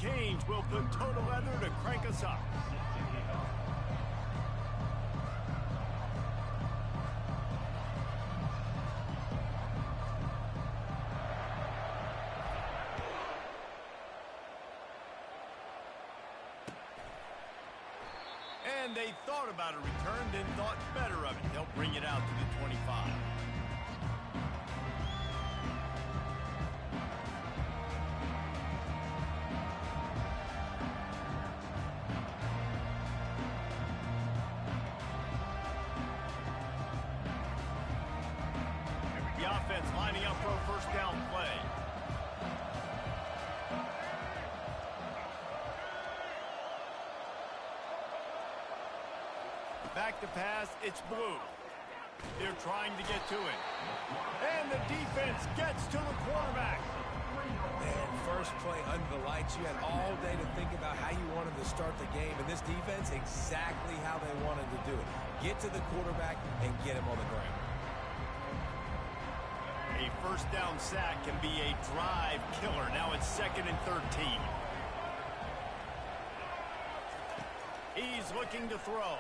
Canes will put total leather to crank us up. And they thought about a return, then thought better of it. They'll bring it out to the 25. The offense lining up for a first down play. Back to pass, it's blue. They're trying to get to it. And the defense gets to the quarterback. Man, first play under the lights. You had all day to think about how you wanted to start the game. And this defense, exactly how they wanted to do it. Get to the quarterback and get him on the ground. A first down sack can be a drive killer. Now it's 2nd and 13. He's looking to throw.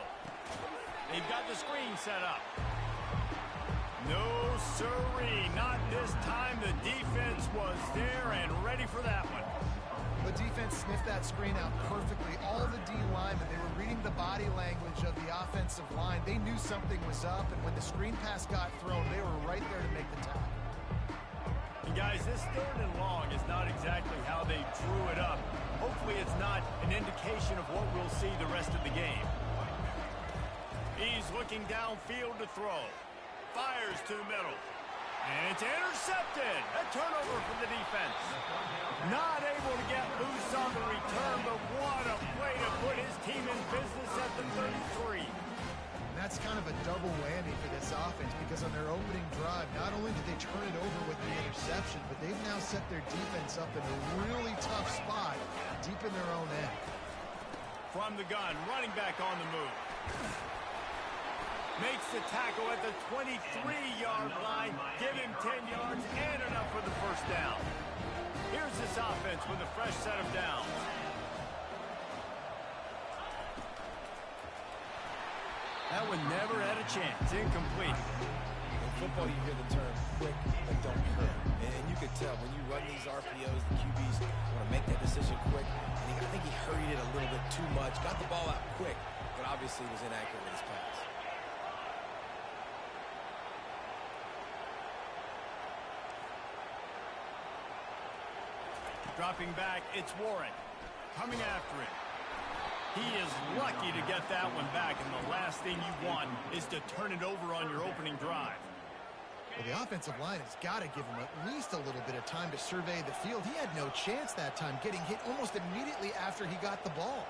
They've got the screen set up. No siree, not this time. The defense was there and ready for that one. The defense sniffed that screen out perfectly. All the D linemen, they were reading the body language of the offensive line. They knew something was up, and when the screen pass got thrown, they were right there to make the tackle. And guys, this 3rd and long is not exactly how they drew it up. Hopefully it's not an indication of what we'll see the rest of the game. He's looking downfield to throw. Fires to the middle. And it's intercepted. A turnover for the defense. Not able to get loose on the return, but what a way to put his team in business at the 33. And that's kind of a double whammy for this offense because on their opening drive, not only did they turn it over with the interception, but they've now set their defense up in a really tough spot deep in their own end. From the gun, running back on the move. Makes the tackle at the 23-yard line. Give him 10 yards and enough for the first down. Here's this offense with a fresh set of downs. That one never had a chance. Incomplete. In football, you hear the term quick but don't hurt. And you could tell when you run these RPOs, the QBs want to make that decision quick. And I think he hurried it a little bit too much. Got the ball out quick, but obviously was inaccurate with his pass. Dropping back, it's Warren. Coming after him. He is lucky to get that one back, and the last thing you want is to turn it over on your opening drive. Well, the offensive line has got to give him at least a little bit of time to survey the field. He had no chance that time, getting hit almost immediately after he got the ball.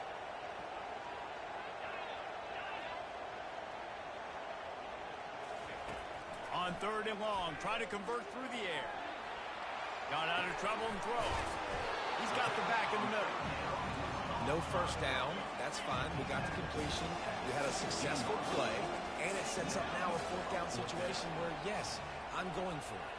On 3rd and long, try to convert through the air. Got out of trouble and throws. He's got the back in the middle. No first down. That's fine. We got the completion. We had a successful play. And it sets up now a 4th down situation where, yes, I'm going for it.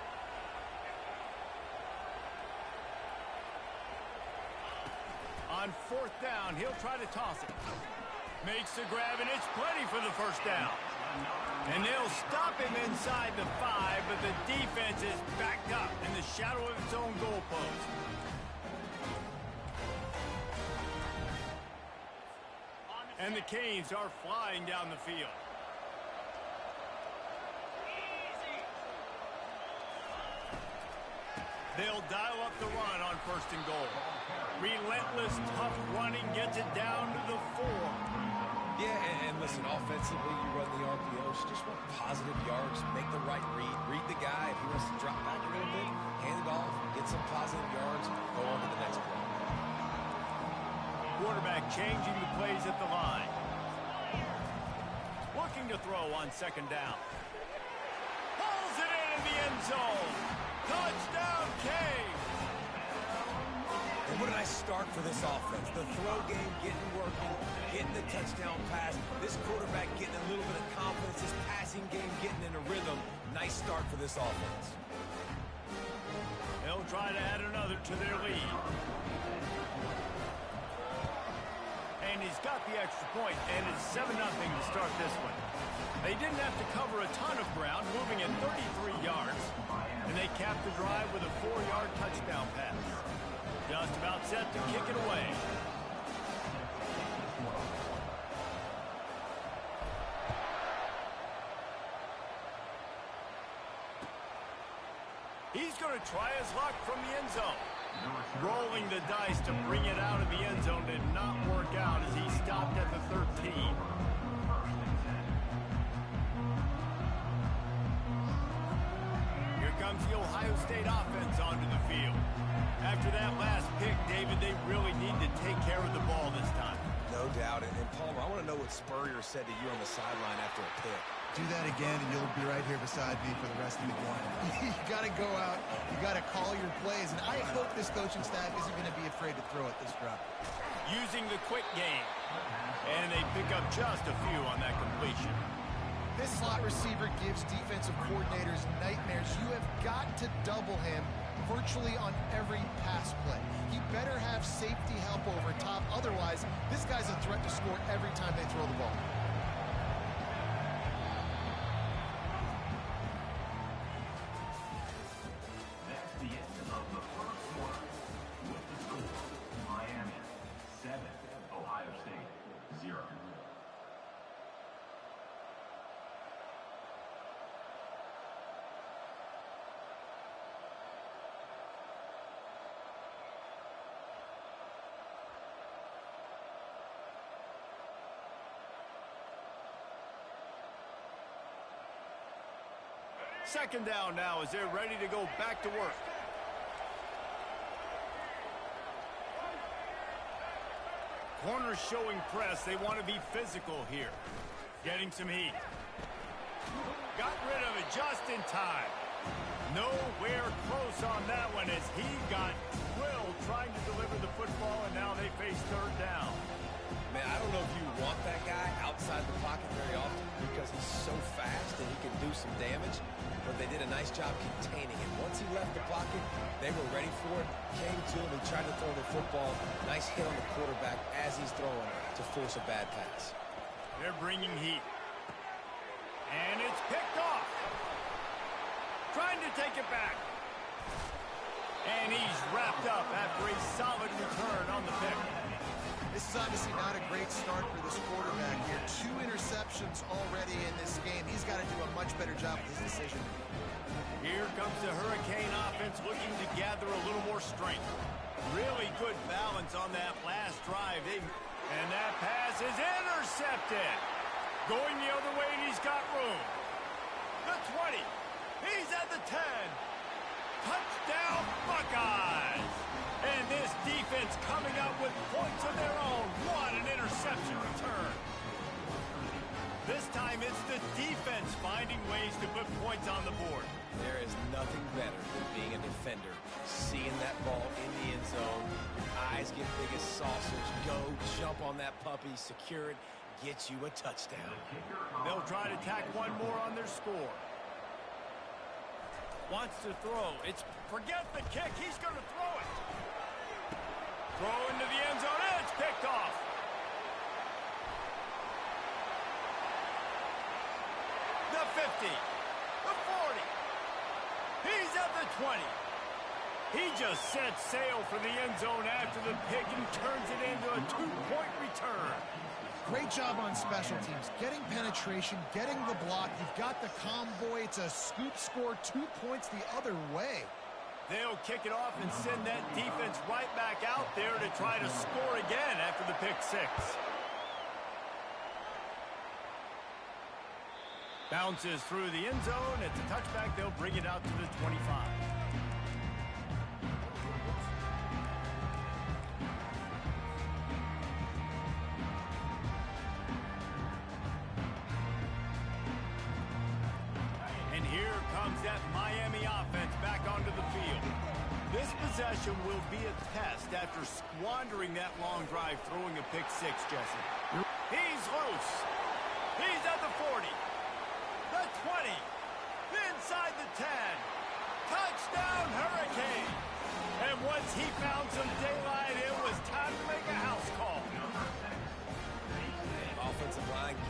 On 4th down, he'll try to toss it. Makes the grab, and it's plenty for the first down. And they'll stop him inside the 5, but the defense is backed up in the shadow of its own goalpost. And the Canes are flying down the field. They'll dial up the run on 1st and goal. Relentless, tough running gets it down to the 4. Yeah, and listen, offensively, you run the RPOs, you just want positive yards, make the right read, read the guy. If he wants to drop back a little bit, hand it off, get some positive yards, go on to the next play. Quarterback changing the plays at the line. Looking to throw on 2nd down. Pulls it in the end zone. Touchdown, Canes! And what did I start for this offense? The throw game getting working, getting the touchdown pass. This quarterback getting a little bit of confidence. This passing game getting in a rhythm. Nice start for this offense. They'll try to add another to their lead. And he's got the extra point, and it's 7-0 to start this one. They didn't have to cover a ton of ground, moving at 33 yards, and they capped the drive with a 4-yard touchdown pass. Just about set to kick it away. He's going to try his luck from the end zone. Rolling the dice to bring it out of the end zone did not work out as he stopped at the 13. Here comes the Ohio State offense onto the field. After that last pick, David, they really need to take care of the ball this time. No doubt. And Palmer, I want to know what Spurrier said to you on the sideline after a pick. Do that again, and you'll be right here beside me for the rest of the game. You got to go out. You got to call your plays, and I hope this coaching staff isn't going to be afraid to throw at this drop. Using the quick game, and they pick up just a few on that completion. This slot receiver gives defensive coordinators nightmares. You have got to double him virtually on every pass play. He better have safety help over top. Otherwise, this guy's a threat to score every time they throw the ball. That's the end of the first quarter. With the score, Miami 7, Ohio State 0. Second down now as they're ready to go back to work. Corners showing press. They want to be physical here. Getting some heat. Got rid of it just in time. Nowhere close on that one as he got drilled trying to deliver the football, and now they face third down. Man, I don't know if you want that guy outside the pocket very often because he's so fast and he can do some damage, but they did a nice job containing him. Once he left the pocket, they were ready for it, came to him, and tried to throw the football. Nice hit on the quarterback as he's throwing to force a bad pass. They're bringing heat. And it's picked off. Trying to take it back. And he's wrapped up after a solid return on the pick. This is obviously not a great start for this quarterback here. 2 interceptions already in this game. He's got to do a much better job with his decision. Here comes the Hurricane offense looking to gather a little more strength. Really good balance on that last drive. And that pass is intercepted. Going the other way, and he's got room. The 20. He's at the 10. Touchdown, Buckeyes. And this defense coming up with points of their own. What an interception return. This time it's the defense finding ways to put points on the board. There is nothing better than being a defender, seeing that ball in the end zone, your eyes get big as saucers, go jump on that puppy, secure it, get you a touchdown. They'll try to tack one more on their score. Wants to throw. Forget the kick. He's going to throw it. Throw into the end zone, and it's picked off. The 50, the 40. He's at the 20. He just sets sail for the end zone after the pick and turns it into a 2-point return. Great job on special teams. Getting penetration, getting the block. You've got the convoy. It's a scoop score, 2 points the other way. They'll kick it off and send that defense right back out there to try to score again after the pick 6. Bounces through the end zone. It's a touchback. They'll bring it out to the 25. And here comes that Miami offense back onto the field. This possession will be a test after squandering that long drive throwing a pick 6, Jesse. He's loose. He's at the 40. The 20. Inside the 10. Touchdown, Hurricane. And once he found some daylight, it was time to make a house call.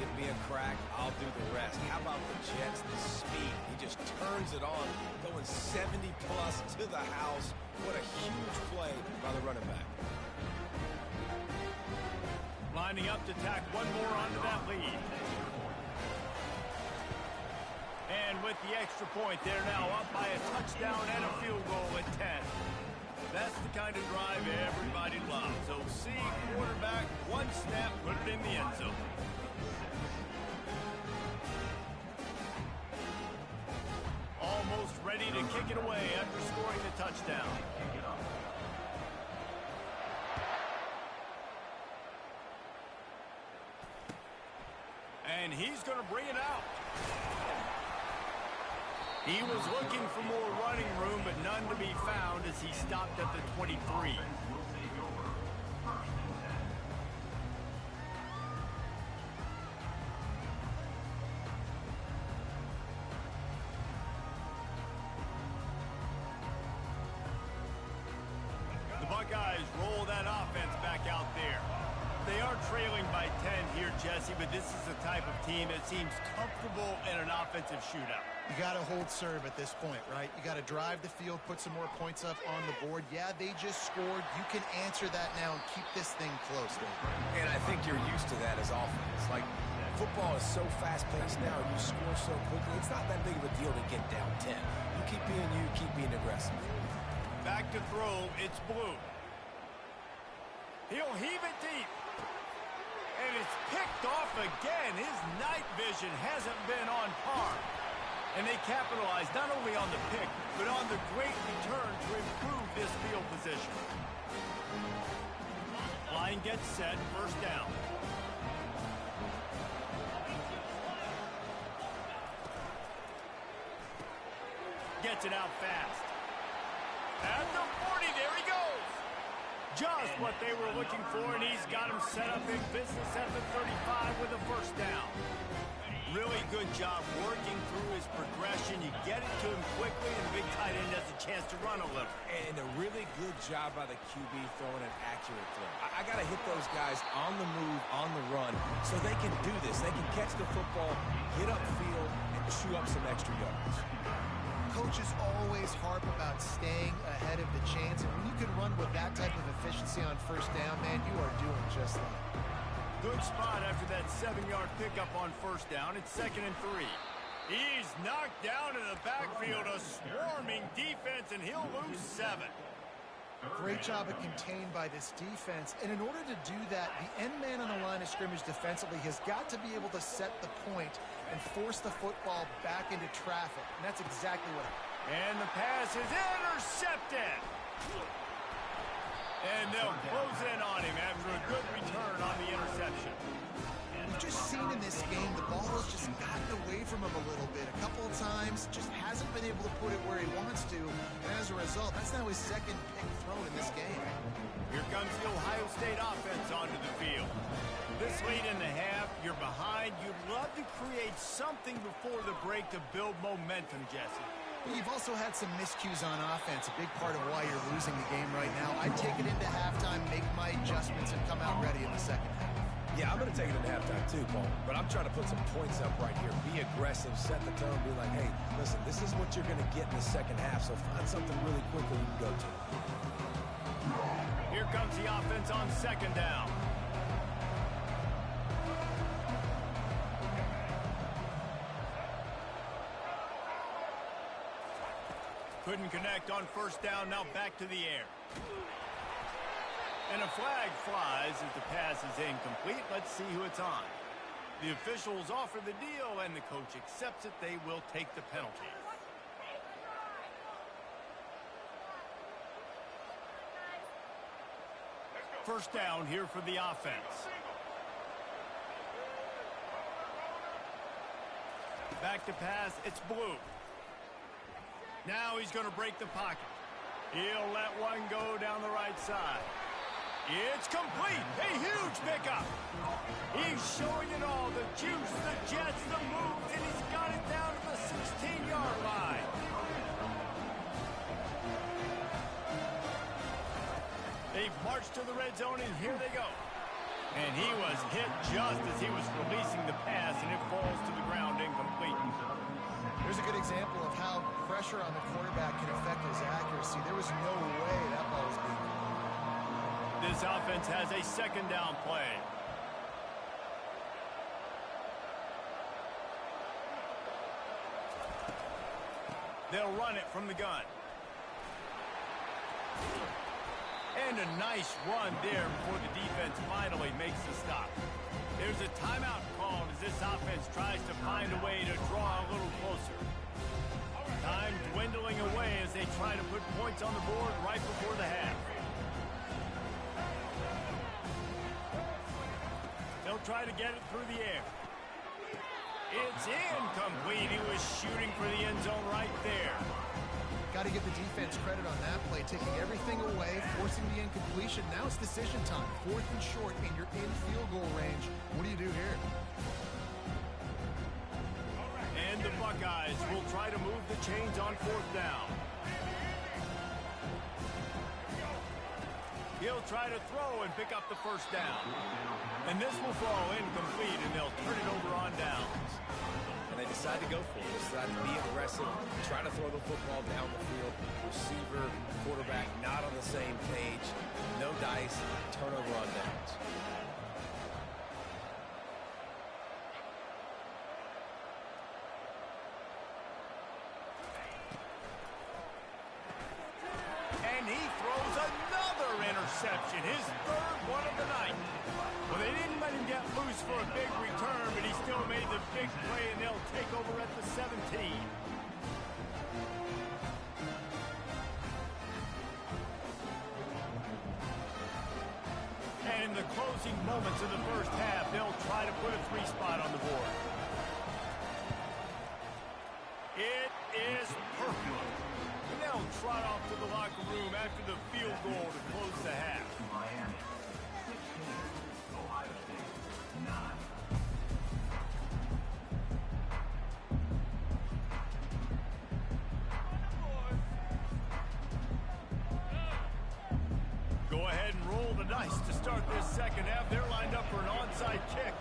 Give me a crack, I'll do the rest. How about the Jets, the speed? He just turns it on, going 70-plus to the house. What a huge play by the running back. Lining up to tack one more onto that lead. And with the extra point, they're now up by a touchdown and a field goal at 10. That's the kind of drive everybody loves. So see quarterback, one snap, put it in the end zone. Almost ready to kick it away after scoring the touchdown. And he's going to bring it out. He was looking for more running room, but none to be found as he stopped at the 23. The Buckeyes roll that offense back out there. They are trailing by 10 here, Jesse, but this is the type of team that seems comfortable in an offensive shootout. You got to hold serve at this point, right? You got to drive the field, put some more points up on the board. Yeah, they just scored. You can answer that now and keep this thing close, Dave. And I think you're used to that as offense. Like, football is so fast-paced now, and you score so quickly. It's not that big of a deal to get down 10. You keep being aggressive. Back to throw, it's Blue. He'll heave it deep. And it's picked off again. His night vision hasn't been on par. And they capitalize not only on the pick, but on the great return to improve this field position. Line gets set, first down. Gets it out fast. At the 40, there he goes. Just what they were looking for, and he's got him set up in business at the 35 with a first down. Really good job working through his progression. You get it to him quickly, and the big tight end has a chance to run a little. And a really good job by the QB throwing an accurate throw. I got to hit those guys on the move, on the run, so they can do this. They can catch the football, get upfield, and chew up some extra yards. Coaches always harp about staying ahead of the chains, and when you can run with that type of efficiency on first down, man, you are doing just that. Good spot after that 7-yard pickup on first down. It's 2nd and 3. He's knocked down in the backfield, a swarming defense, and he'll lose 7. Great job of contained by this defense. And in order to do that, the end man on the line of scrimmage defensively has got to be able to set the point and force the football back into traffic. And that's exactly what happened. And the pass is intercepted. And they'll close in on him after a good return on the interception. We've just seen in this game the ball has just gotten away from him a little bit. A couple of times, just hasn't been able to put it where he wants to. And as a result, that's now his second pick thrown in this game. Here comes the Ohio State offense onto the field. This late in the half, you're behind. You'd love to create something before the break to build momentum, Jesse. You've also had some miscues on offense, a big part of why you're losing the game right now. I'd take it into halftime, make my adjustments, and come out ready in the second half. Yeah, I'm going to take it into halftime too, Paul. But I'm trying to put some points up right here. Be aggressive, set the tone, be like, hey, listen, this is what you're going to get in the second half, so find something really quickly you can go to. Here comes the offense on 2nd down. Couldn't connect on first down, now back to the air. And a flag flies as the pass is incomplete. Let's see who it's on. The officials offer the deal, and the coach accepts it. They will take the penalty. First down here for the offense. Back to pass, it's Blue. Now he's going to break the pocket. He'll let one go down the right side. It's complete. A huge pickup. He's showing it all. The juice, the jets, the moves, and he's got it down to the 16-yard line. They've marched to the red zone, and here they go. And he was hit just as he was releasing the pass, and it falls to the ground incomplete. There's a good example of how pressure on the quarterback can affect his accuracy. There was no way that ball was being caught. This offense has a second down play. They'll run it from the gun. And a nice run there before the defense finally makes the stop. There's a timeout called as this offense tries to find a way to draw a little closer. Time dwindling away as they try to put points on the board right before the half. They'll try to get it through the air. It's incomplete. He was shooting for the end zone right there. Got to give the defense credit on that play, taking everything away, forcing the incompletion. Now it's decision time. 4th and short, and you're in field goal range. What do you do here? And the Buckeyes will try to move the chains on 4th down. He'll try to throw and pick up the first down. And this will fall incomplete, and they'll turn it over on downs. And they decide to go for it. They decide to be aggressive, try to throw the football down the field. Receiver, quarterback, not on the same page. No dice, turnover on downs. And he throws another interception, his 3rd one of the night. Well, they didn't let him get loose for a big return, but he still made the big play, and they'll take over at the 17. And in the closing moments of the first half, they'll try to put a 3-spot on the board. It is perfect. And they'll trot off to the locker room after the field goal to close the half. Miami 16, Ohio State 9. Go ahead and roll the dice to start this second half. They're lined up for an onside kick.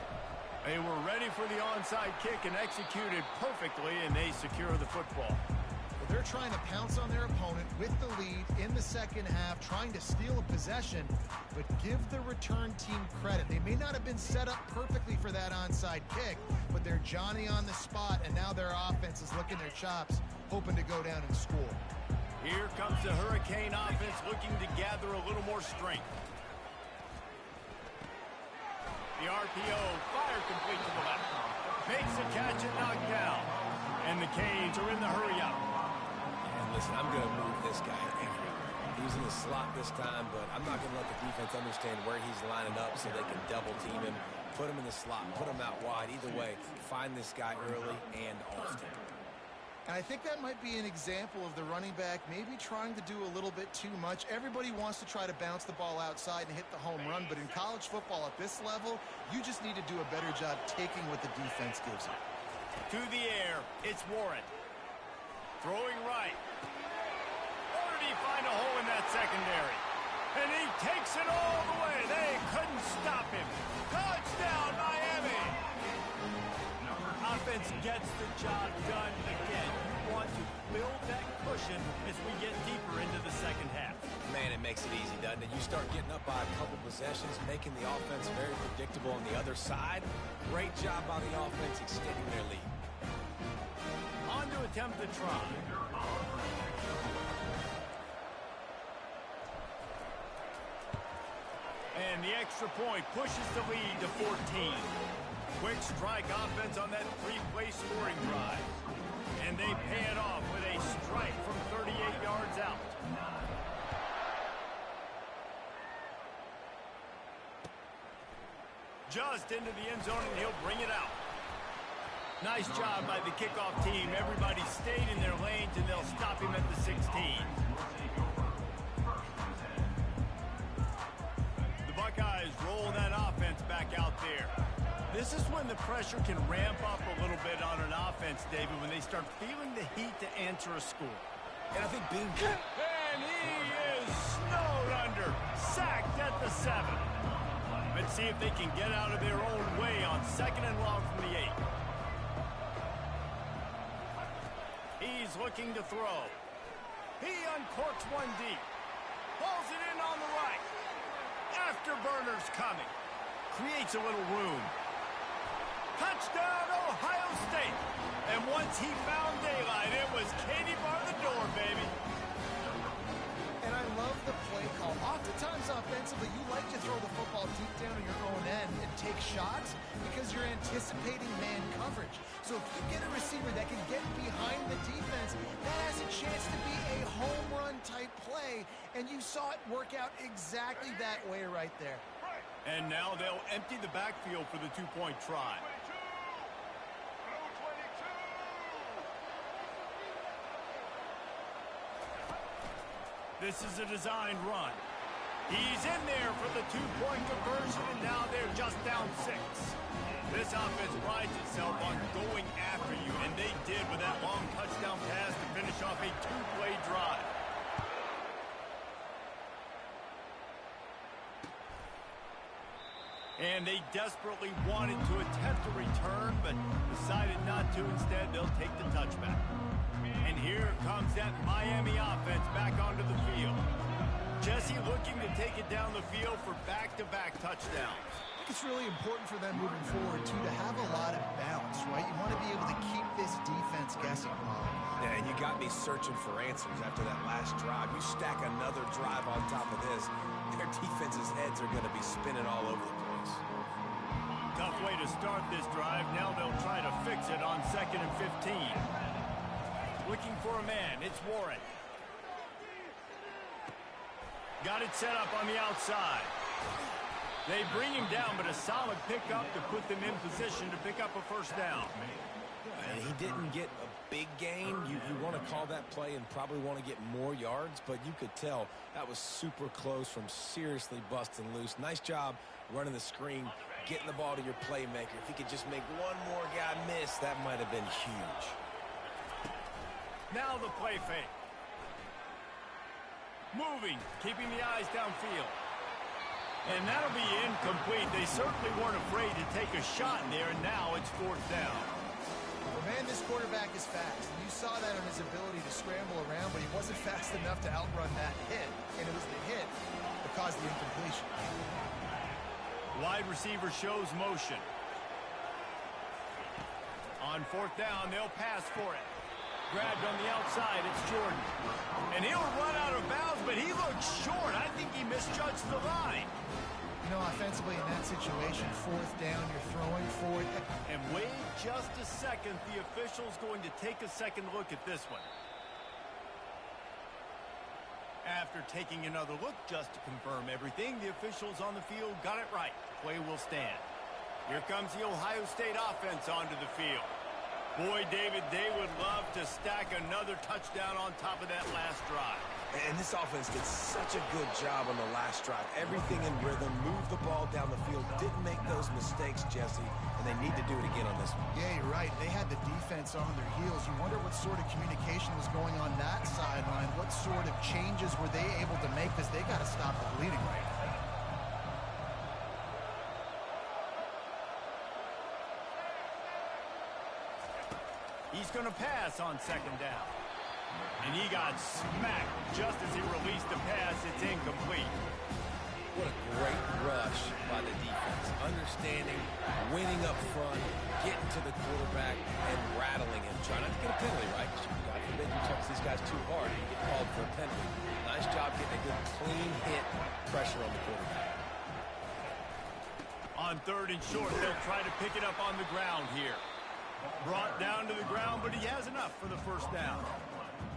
They were ready for the onside kick and executed perfectly, and they secure the football. They're trying to pounce on their opponent with the lead in the second half, trying to steal a possession, but give the return team credit. They may not have been set up perfectly for that onside kick, but they're Johnny on the spot, and now their offense is licking their chops, hoping to go down and score. Here comes the Hurricane offense looking to gather a little more strength. The RPO, fire complete to the left. Makes the catch and knocked down. And the Canes are in the hurry-up. Listen, I'm going to move this guy everywhere. He was in the slot this time, but I'm not going to let the defense understand where he's lining up so they can double team him, put him in the slot, put him out wide. Either way, find this guy early and often. And I think that might be an example of the running back maybe trying to do a little bit too much. Everybody wants to try to bounce the ball outside and hit the home run, but in college football at this level, you just need to do a better job taking what the defense gives you. To the air, it's Warren. Throwing right. Or did he find a hole in that secondary? And he takes it all the way. They couldn't stop him. Touchdown, Miami! Offense gets the job done again. You want to build that cushion as we get deeper into the second half. Man, it makes it easy, doesn't it? You start getting up by a couple possessions, making the offense very predictable on the other side. Great job by the offense extending their lead. On to attempt the try. And the extra point pushes the lead to 14. Quick strike offense on that 3-play scoring drive. And they pay it off with a strike from 38 yards out. Just into the end zone, and he'll bring it out. Nice job by the kickoff team. Everybody stayed in their lanes, and they'll stop him at the 16. The Buckeyes roll that offense back out there. This is when the pressure can ramp up a little bit on an offense, David, when they start feeling the heat to answer a score. And I think being good. And he is snowed under. Sacked at the 7. A see if they can get out of their own way on 2nd and long from the 8. He's looking to throw. He uncorks one deep. Pulls it in on the right. Afterburner's coming. Creates a little room. Touchdown, Ohio State. And once he found daylight, it was Katie bar the door, baby. And I love the play call. Oftentimes offensively, you like to throw the football deep down in your own end and take shots because you're anticipating man coverage. So if you get a receiver that can get behind the defense, that has a chance to be a home run type play. And you saw it work out exactly that way right there. And now they'll empty the backfield for the two-point try. This is a designed run. He's in there for the two-point conversion, and now they're just down 6. This offense prides itself on going after you, and they did with that long touchdown pass to finish off a two-play drive. And they desperately wanted to attempt a return, but decided not to. Instead, they'll take the touchback. And here comes that Miami offense back onto the field. Jesse looking to take it down the field for back-to-back touchdowns. I think it's really important for them moving forward, too, to have a lot of balance, right? You want to be able to keep this defense guessing, Bob. Yeah, and you got me searching for answers after that last drive. You stack another drive on top of this, their defense's heads are going to be spinning all over the place. Tough way to start this drive. Now they'll try to fix it on 2nd and 15. Looking for a man. It's Warren. Got it set up on the outside. They bring him down, but a solid pickup to put them in position to pick up a first down. And he didn't get a big gain. You want to call that play and probably want to get more yards, but you could tell that was super close from seriously busting loose. Nice job running the screen, getting the ball to your playmaker. If he could just make one more guy miss, that might have been huge. Now the play fake. Moving, keeping the eyes downfield. And that'll be incomplete. They certainly weren't afraid to take a shot there, and now it's 4th down. Well, man, this quarterback is fast. And you saw that on his ability to scramble around, but he wasn't fast enough to outrun that hit. And it was the hit that caused the incompletion. Wide receiver shows motion. On 4th down, they'll pass for it. Grabbed on the outside, it's Jordan. And he'll run out of bounds, but he looks short. I think he misjudged the line. You know, offensively in that situation, 4th down, you're throwing for it. And wait just a second. The official's going to take a second look at this one. After taking another look just to confirm everything, the officials on the field got it right. Play will stand. Here comes the Ohio State offense onto the field. Boy, David, they would love to stack another touchdown on top of that last drive. And this offense did such a good job on the last drive. Everything in rhythm, moved the ball down the field, didn't make those mistakes, Jesse, and they need to do it again on this one. Yeah, you're right. They had the defense on their heels. You wonder what sort of communication was going on that sideline. What sort of changes were they able to make, because they got to stop the bleeding right now. He's going to pass on 2nd down. And he got smacked just as he released the pass. It's incomplete. What a great rush by the defense. Understanding, winning up front, getting to the quarterback, and rattling him. Trying not to get a penalty, right? Because God forbid you touch these guys too hard and you get called for a penalty. Nice job getting a good clean hit, pressure on the quarterback. On 3rd and short, they'll try to pick it up on the ground here. Brought down to the ground, but he has enough for the first down.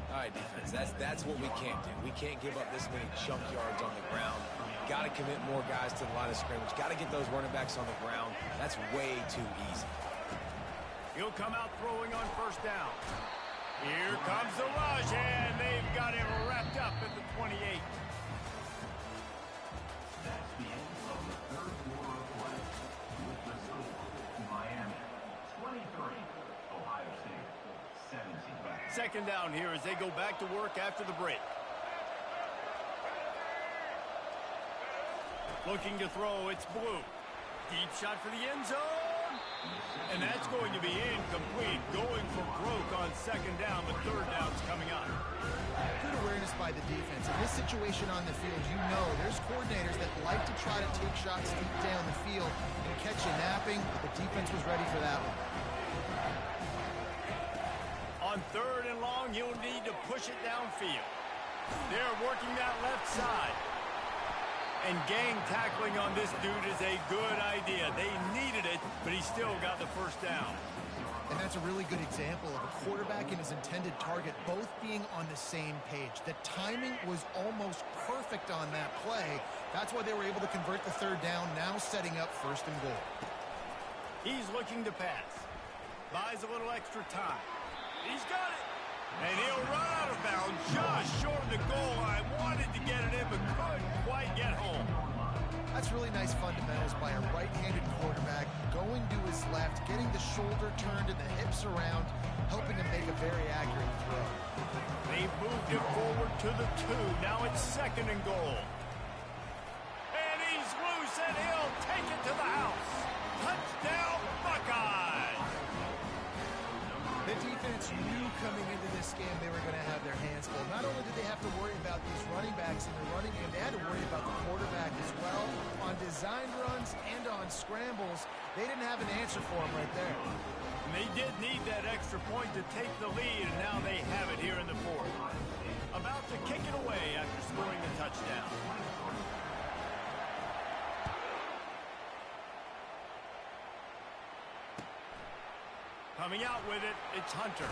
All right, defense, that's what we can't do. We can't give up this many chunk yards on the ground. Got to commit more guys to the line of scrimmage. Got to get those running backs on the ground. That's way too easy. He'll come out throwing on 1st down. Here comes the rush, and they've got him wrapped up at the 28. That's the end of the 3rd quarter of play. With the score, Miami 23, Ohio State 17. 2nd down here as they go back to work after the break. Looking to throw, it's Blue. Deep shot for the end zone. And that's going to be incomplete. Going for broke on second down, but third down's coming up. Good awareness by the defense. In this situation on the field, you know there's coordinators that like to try to take shots deep down the field and catch you napping. The defense was ready for that one. On third and long, he'll need to push it downfield. They're working that left side. And gang tackling on this dude is a good idea. They needed it, but he still got the first down. And that's a really good example of a quarterback and his intended target both being on the same page. The timing was almost perfect on that play. That's why they were able to convert the third down, now setting up first and goal. He's looking to pass. Buys a little extra time. He's got it. And he'll run out of bounds just short of the goal line. Wanted to get it in, but couldn't quite get home. That's really nice fundamentals by a right-handed quarterback, going to his left, getting the shoulder turned and the hips around, helping him make a very accurate throw. They moved it forward to the 2. Now it's second and goal. And he's loose, and he'll take it to the house. Touchdown, Buckeyes! The defense knew coming into this game they were going to have their hands full. Not only did they have to worry about these running backs in the running game, they had to worry about the quarterback as well. On design runs and on scrambles, they didn't have an answer for him right there. And they did need that extra point to take the lead, and now they have it here in the fourth. About to kick it away after scoring the touchdown. Coming out with it, it's Hunter.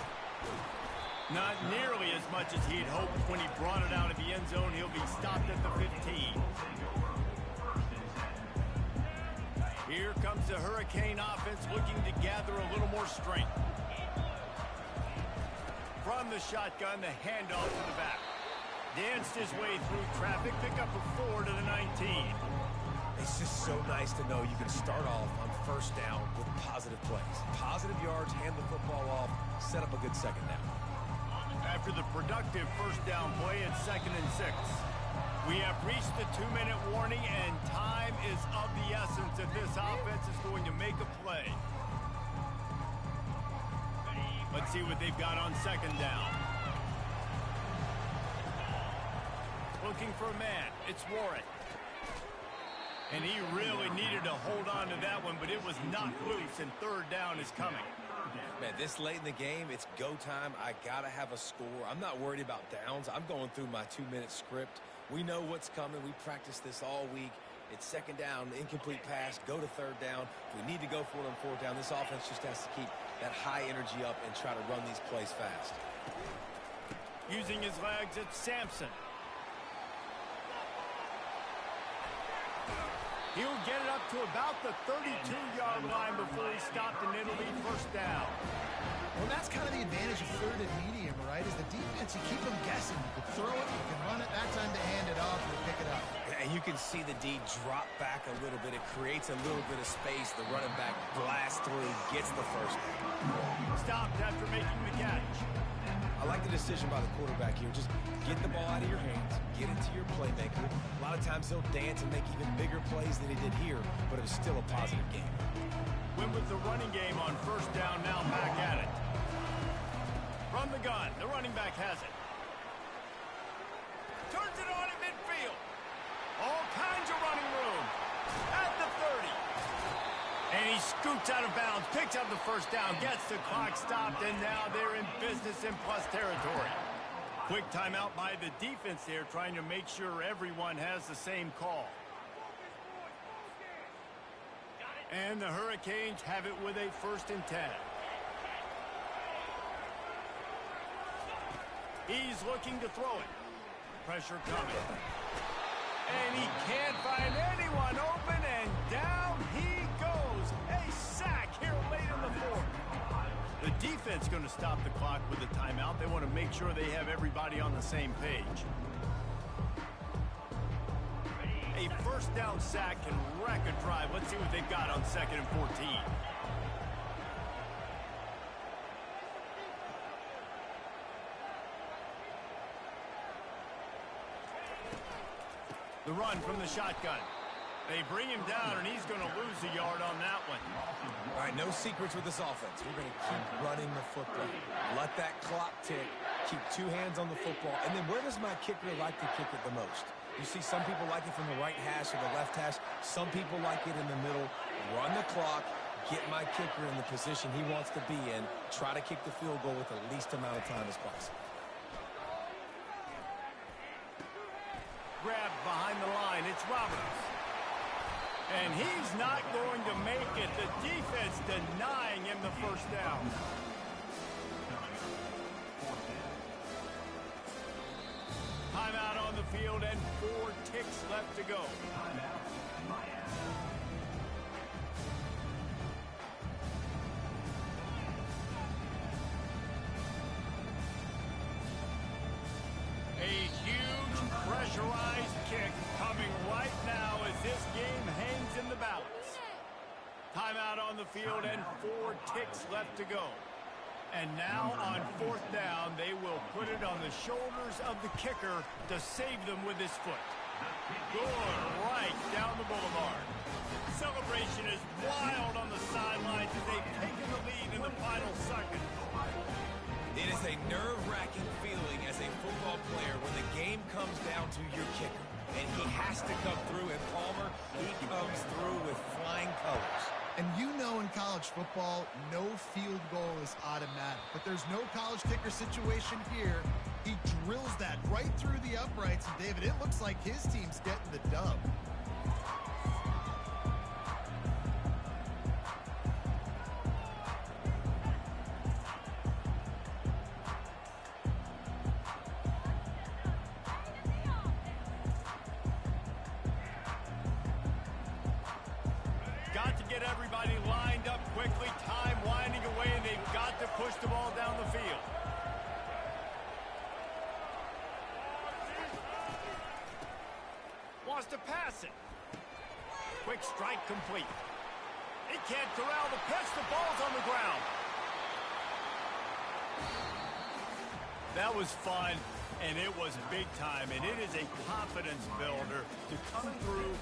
Not nearly as much as he'd hoped when he brought it out of the end zone. He'll be stopped at the 15. Here comes the Hurricane offense looking to gather a little more strength. From the shotgun, the handoff to the back. Danced his way through traffic, pick up a 4 to the 19. It's just so nice to know you can start off on first down with positive plays. Positive yards, hand the football off, set up a good second down. After the productive first down play, it's second and 6. We have reached the 2-minute warning, and time is of the essence if this offense is going to make a play. Let's see what they've got on second down. Looking for a man. It's Warren. And he really needed to hold on to that one, but it was not loose, and third down is coming. Man, this late in the game, it's go time. I got to have a score. I'm not worried about downs. I'm going through my 2-minute script. We know what's coming. We practiced this all week. It's second down, incomplete pass, go to third down. If we need to go for it on fourth down, this offense just has to keep that high energy up and try to run these plays fast. Using his legs, it's Sampson. He'll get it up to about the 32-yard line before he's stopped, and it'll be first down. Well, that's kind of the advantage of third and medium, right? Is the defense, you keep them guessing. You can throw it, you can run it. That time to hand it off and pick it up. And you can see the D drop back a little bit. It creates a little bit of space. The running back blasts through, gets the first down. Stopped after making the catch. I like the decision by the quarterback here. Just get the ball out of your hands, get it to your playmaker. A lot of times he'll dance and make even bigger plays than he did here, but it was still a positive game. Went with the running game on first down, now back at it. From the gun, the running back has it. Turns it on at midfield. All kinds of running room. At the 30. And he scoots out of bounds, picks up the first down, gets the clock stopped, and now they're in business in plus territory. Quick timeout by the defense there, trying to make sure everyone has the same call. And the Hurricanes have it with a 1st and 10. He's looking to throw it. Pressure coming. And he can't find anyone open, and down he goes. A sack here late in the fourth. The defense going to stop the clock with a timeout. They want to make sure they have everybody on the same page. A first down sack can wreck a drive. Let's see what they've got on 2nd and 14. The run from the shotgun. They bring him down, and he's going to lose a yard on that one. All right, no secrets with this offense. We're going to keep running the football. Let that clock tick. Keep two hands on the football. And then where does my kicker like to kick it the most? You see some people like it from the right hash or the left hash. Some people like it in the middle. Run the clock. Get my kicker in the position he wants to be in. Try to kick the field goal with the least amount of time as possible. Grabbed behind the line. It's Roberts. And he's not going to make it. The defense denying him the first down. Timeout on the field and 4 ticks left to go. A huge pressurized kick coming right now as this game hangs in the balance. Timeout on the field and 4 ticks left to go. And now on 4th down, they will put it on the shoulders of the kicker to save them with his foot. Good right down the boulevard. Celebration is wild on the sidelines as they've taken the lead in the final seconds. It is a nerve-wracking feeling as a football player when the game comes down to your kicker. And he has to come through, and Palmer, he comes through with flying colors. And you know in college football, no field goal is automatic. But there's no college kicker situation here. He drills that right through the uprights. And, David, it looks like his team's getting the dub. Got to get everybody lined up quickly. Time winding away, and they've got to push the ball down the field. Wants to pass it. Quick strike complete. He can't corral the pitch. The ball's on the ground. That was fun, and it was big time, and it is a confidence builder to come through.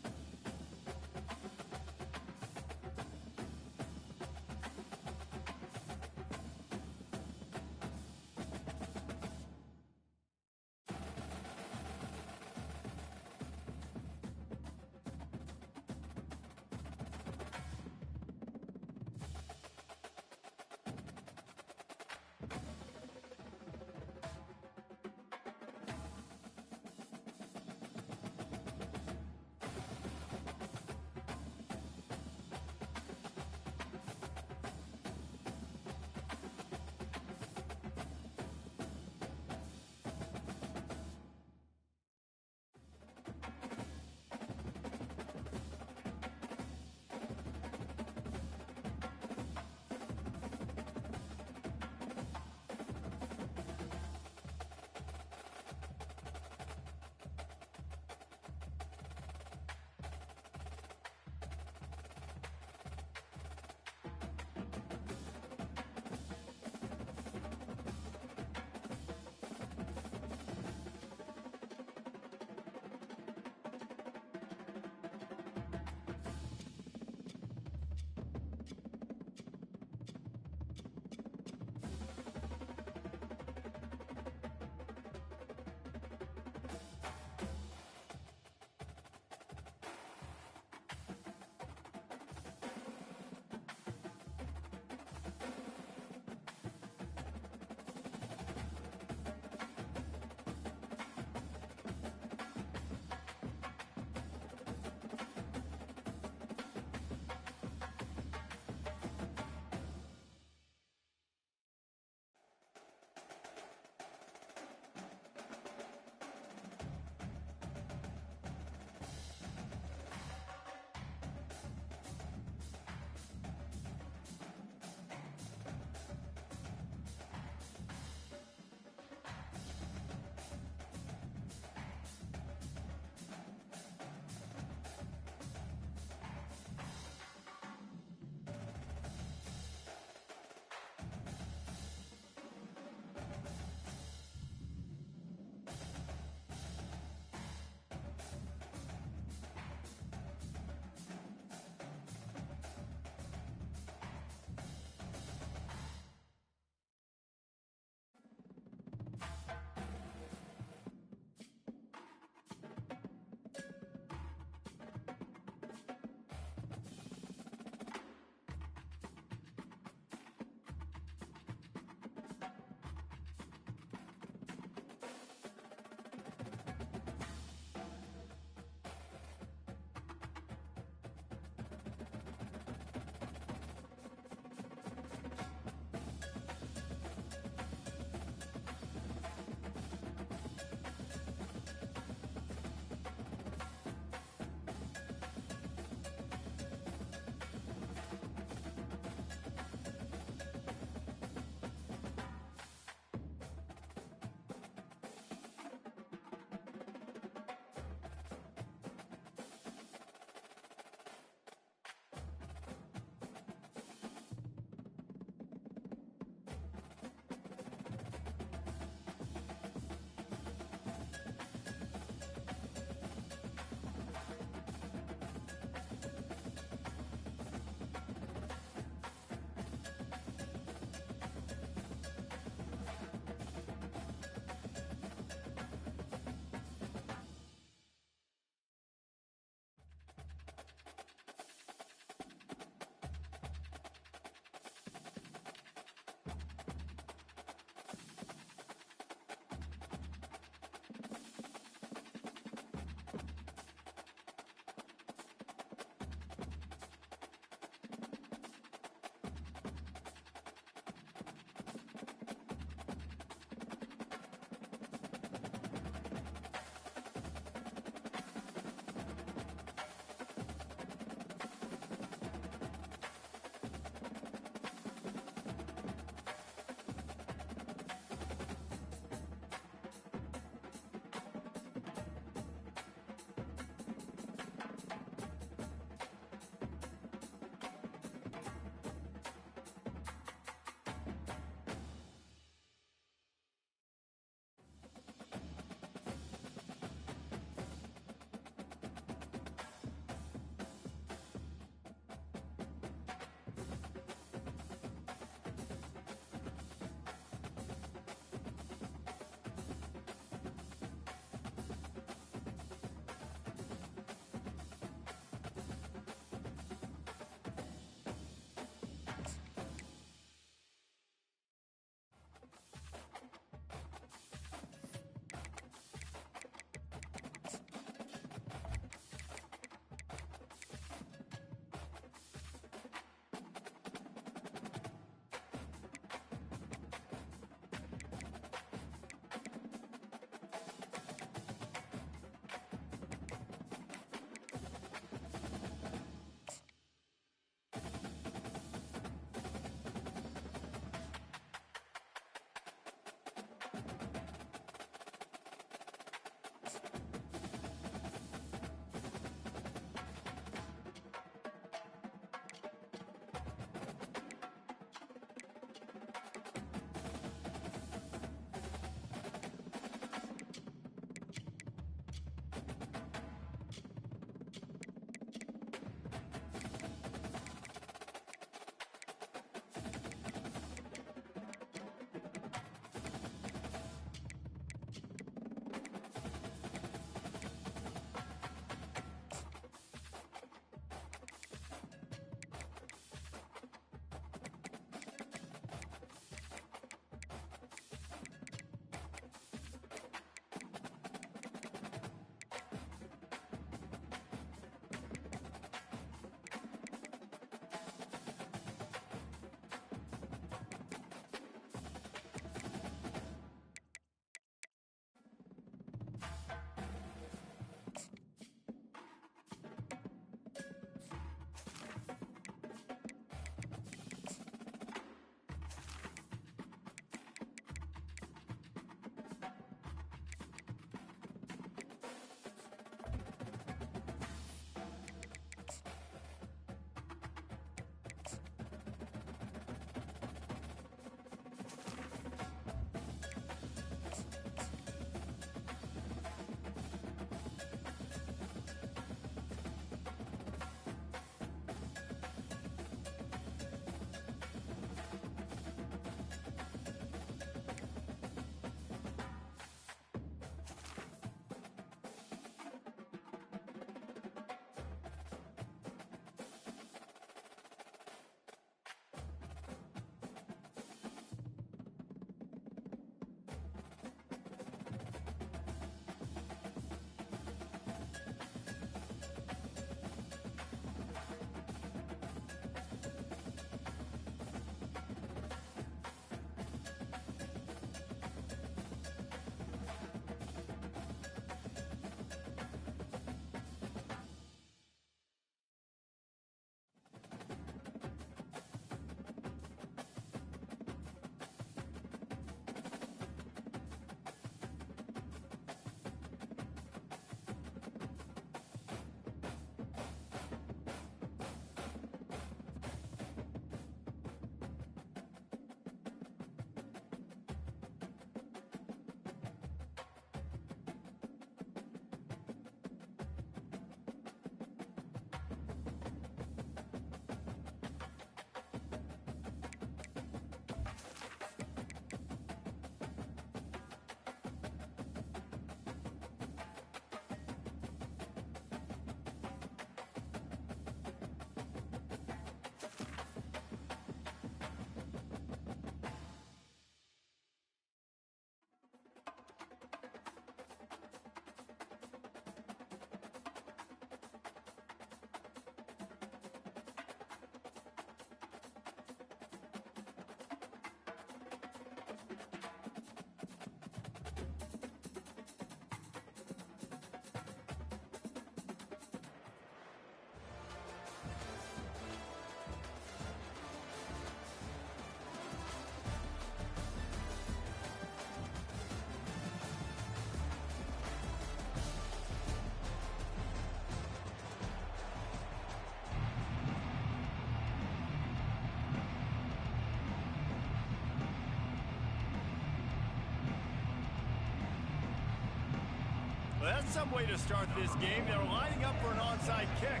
Well, that's some way to start this game. They're lining up for an onside kick.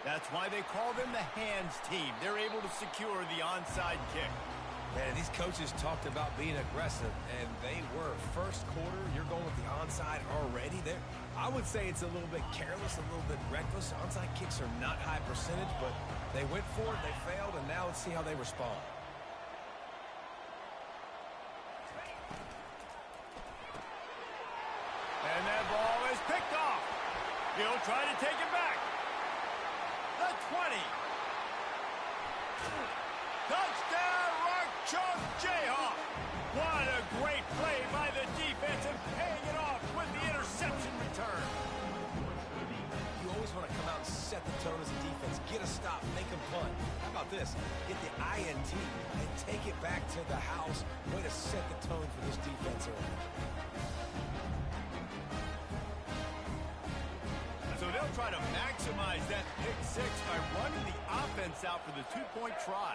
That's why they call them the hands team. They're able to secure the onside kick. Man, these coaches talked about being aggressive, and they were. First quarter, you're going with the onside already. I would say it's a little bit careless, a little bit reckless. Onside kicks are not high percentage, but they went for it, they failed, and now let's see how they respond. And that ball is picked off. He'll try to take it back. The 20. Touchdown, Rock Chalk Jayhawk. What a great play by the defense and paying it off with the interception return. You always want to come out and set the tone as a defense. Get a stop, make a punt. How about this? Get the INT and take it back to the house. Way to set the tone for this defense early. So they'll try to maximize that pick six by running the offense out for the two-point try.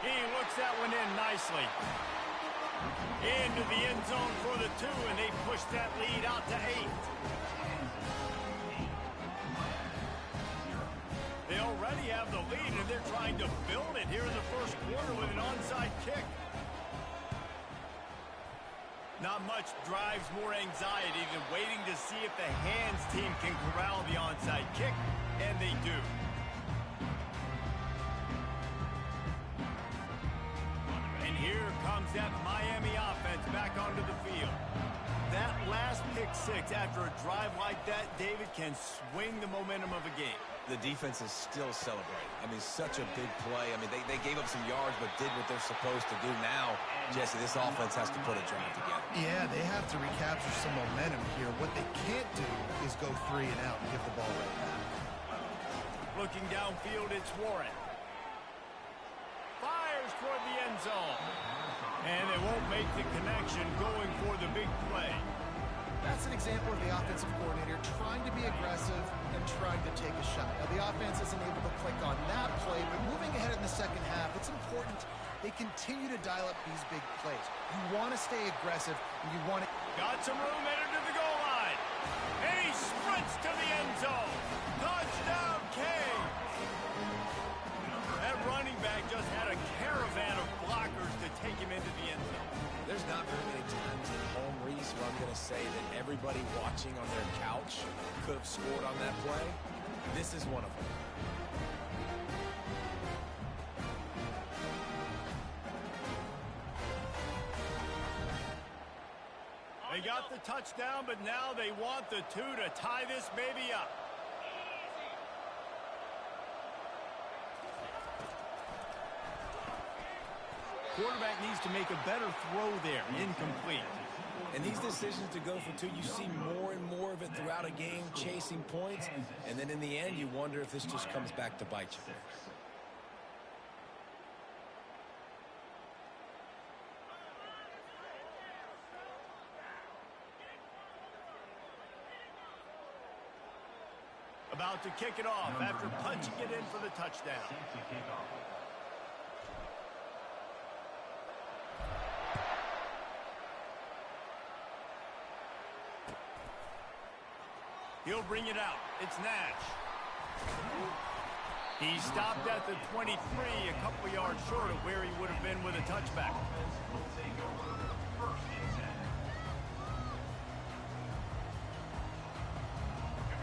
He looks that one in nicely. Into the end zone for the two, and they push that lead out to 8. They already have the lead, and they're trying to build it here in the first quarter with an onside kick. Not much drives more anxiety than waiting to see if the hands team can corral the onside kick, and they do. And here comes that Miami offense back onto the field. That last pick six after a drive like that, David, can swing the momentum of a game. The defense is still celebrating. I mean, such a big play. I mean, they gave up some yards but did what they're supposed to do. Now, Jesse, this offense has to put a drive together. Yeah, they have to recapture some momentum here. What they can't do is go 3 and out and give the ball right back. Looking downfield, it's Warren. Fires toward the end zone. And they won't make the connection going for the big play. That's an example of the offensive coordinator trying to be aggressive and trying to take a shot. Now, the offense isn't able to click on that play, but moving ahead in the second half, it's important they continue to dial up these big plays. You want to stay aggressive, and you want to... Got some room headed to the goal line. And he sprints to the end zone. Touchdown, King. That running back just had a caravan of blockers to take him into the end zone. There's not very many times in home, Reese, where I'm going to say that everybody watching on their couch could have scored on that play. This is one of them. They got the touchdown, but now they want the 2 to tie this baby up. Quarterback needs to make a better throw there. Incomplete. And these decisions to go for 2, you see more and more of it throughout a game, chasing points. And then in the end, you wonder if this just comes back to bite you. About to kick it off after punching it in for the touchdown. He'll bring it out. It's Nash. He stopped at the 23, a couple yards short of where he would have been with a touchback.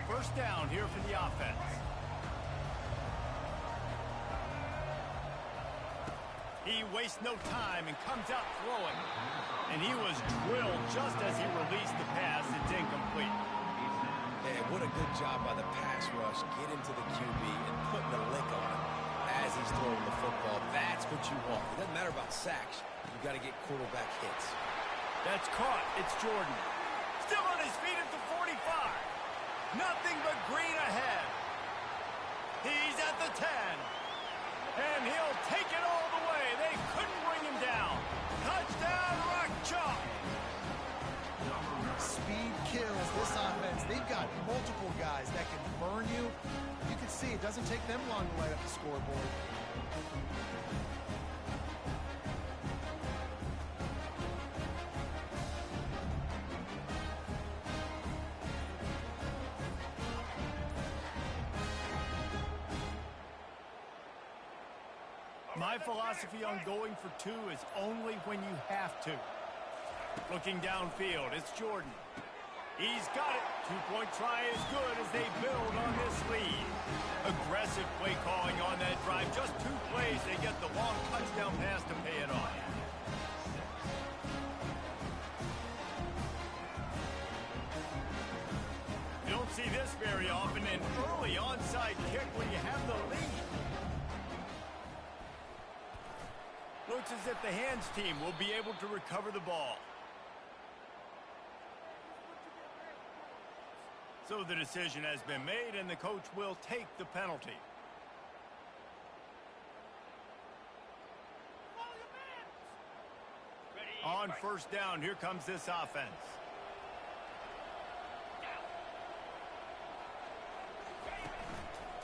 First down here for the offense. He wastes no time and comes out throwing. And he was drilled just as he released the pass. It's incomplete. Man, what a good job by the pass rush. Get into the QB and putting the lick on him as he's throwing the football. That's what you want. It doesn't matter about sacks. You've got to get quarterback hits. That's caught. It's Jordan. Still on his feet at the 45. Nothing but green ahead. He's at the 10. And he'll take it all the way. They couldn't bring him down. Touchdown, Rock Chalk. Speed kills this offense. They've got multiple guys that can burn you. You can see it doesn't take them long to light up the scoreboard. My philosophy on going for two is only when you have to. Looking downfield, it's Jordan. He's got it. Two-point try is good as they build on this lead. Aggressive play calling on that drive. Just 2 plays, they get the long touchdown pass to pay it off. You don't see this very often, an early onside kick when you have the lead. Looks as if the hands team will be able to recover the ball. So the decision has been made, and the coach will take the penalty. On first down, here comes this offense.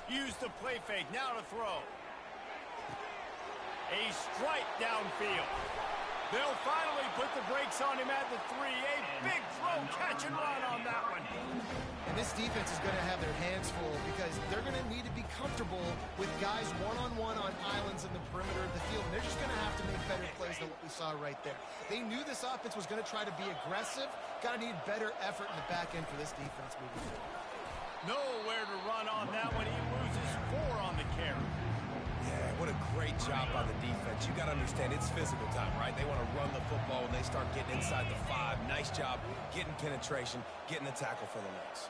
Use the play fake, now to throw. A strike downfield. They'll finally put the brakes on him at the 3. A big throw, catch and run on that one. And this defense is going to have their hands full because they're going to need to be comfortable with guys one-on-one on islands in the perimeter of the field. And they're just going to have to make better plays than what we saw right there. They knew this offense was going to try to be aggressive. Got to need better effort in the back end for this defense moving forward. Nowhere to run on that one. He loses 4 on the carry. Yeah, what a great job by the defense. You got to understand, it's physical time, right? They want to run the football when they start getting inside the 5. Nice job getting penetration, getting the tackle for the loss.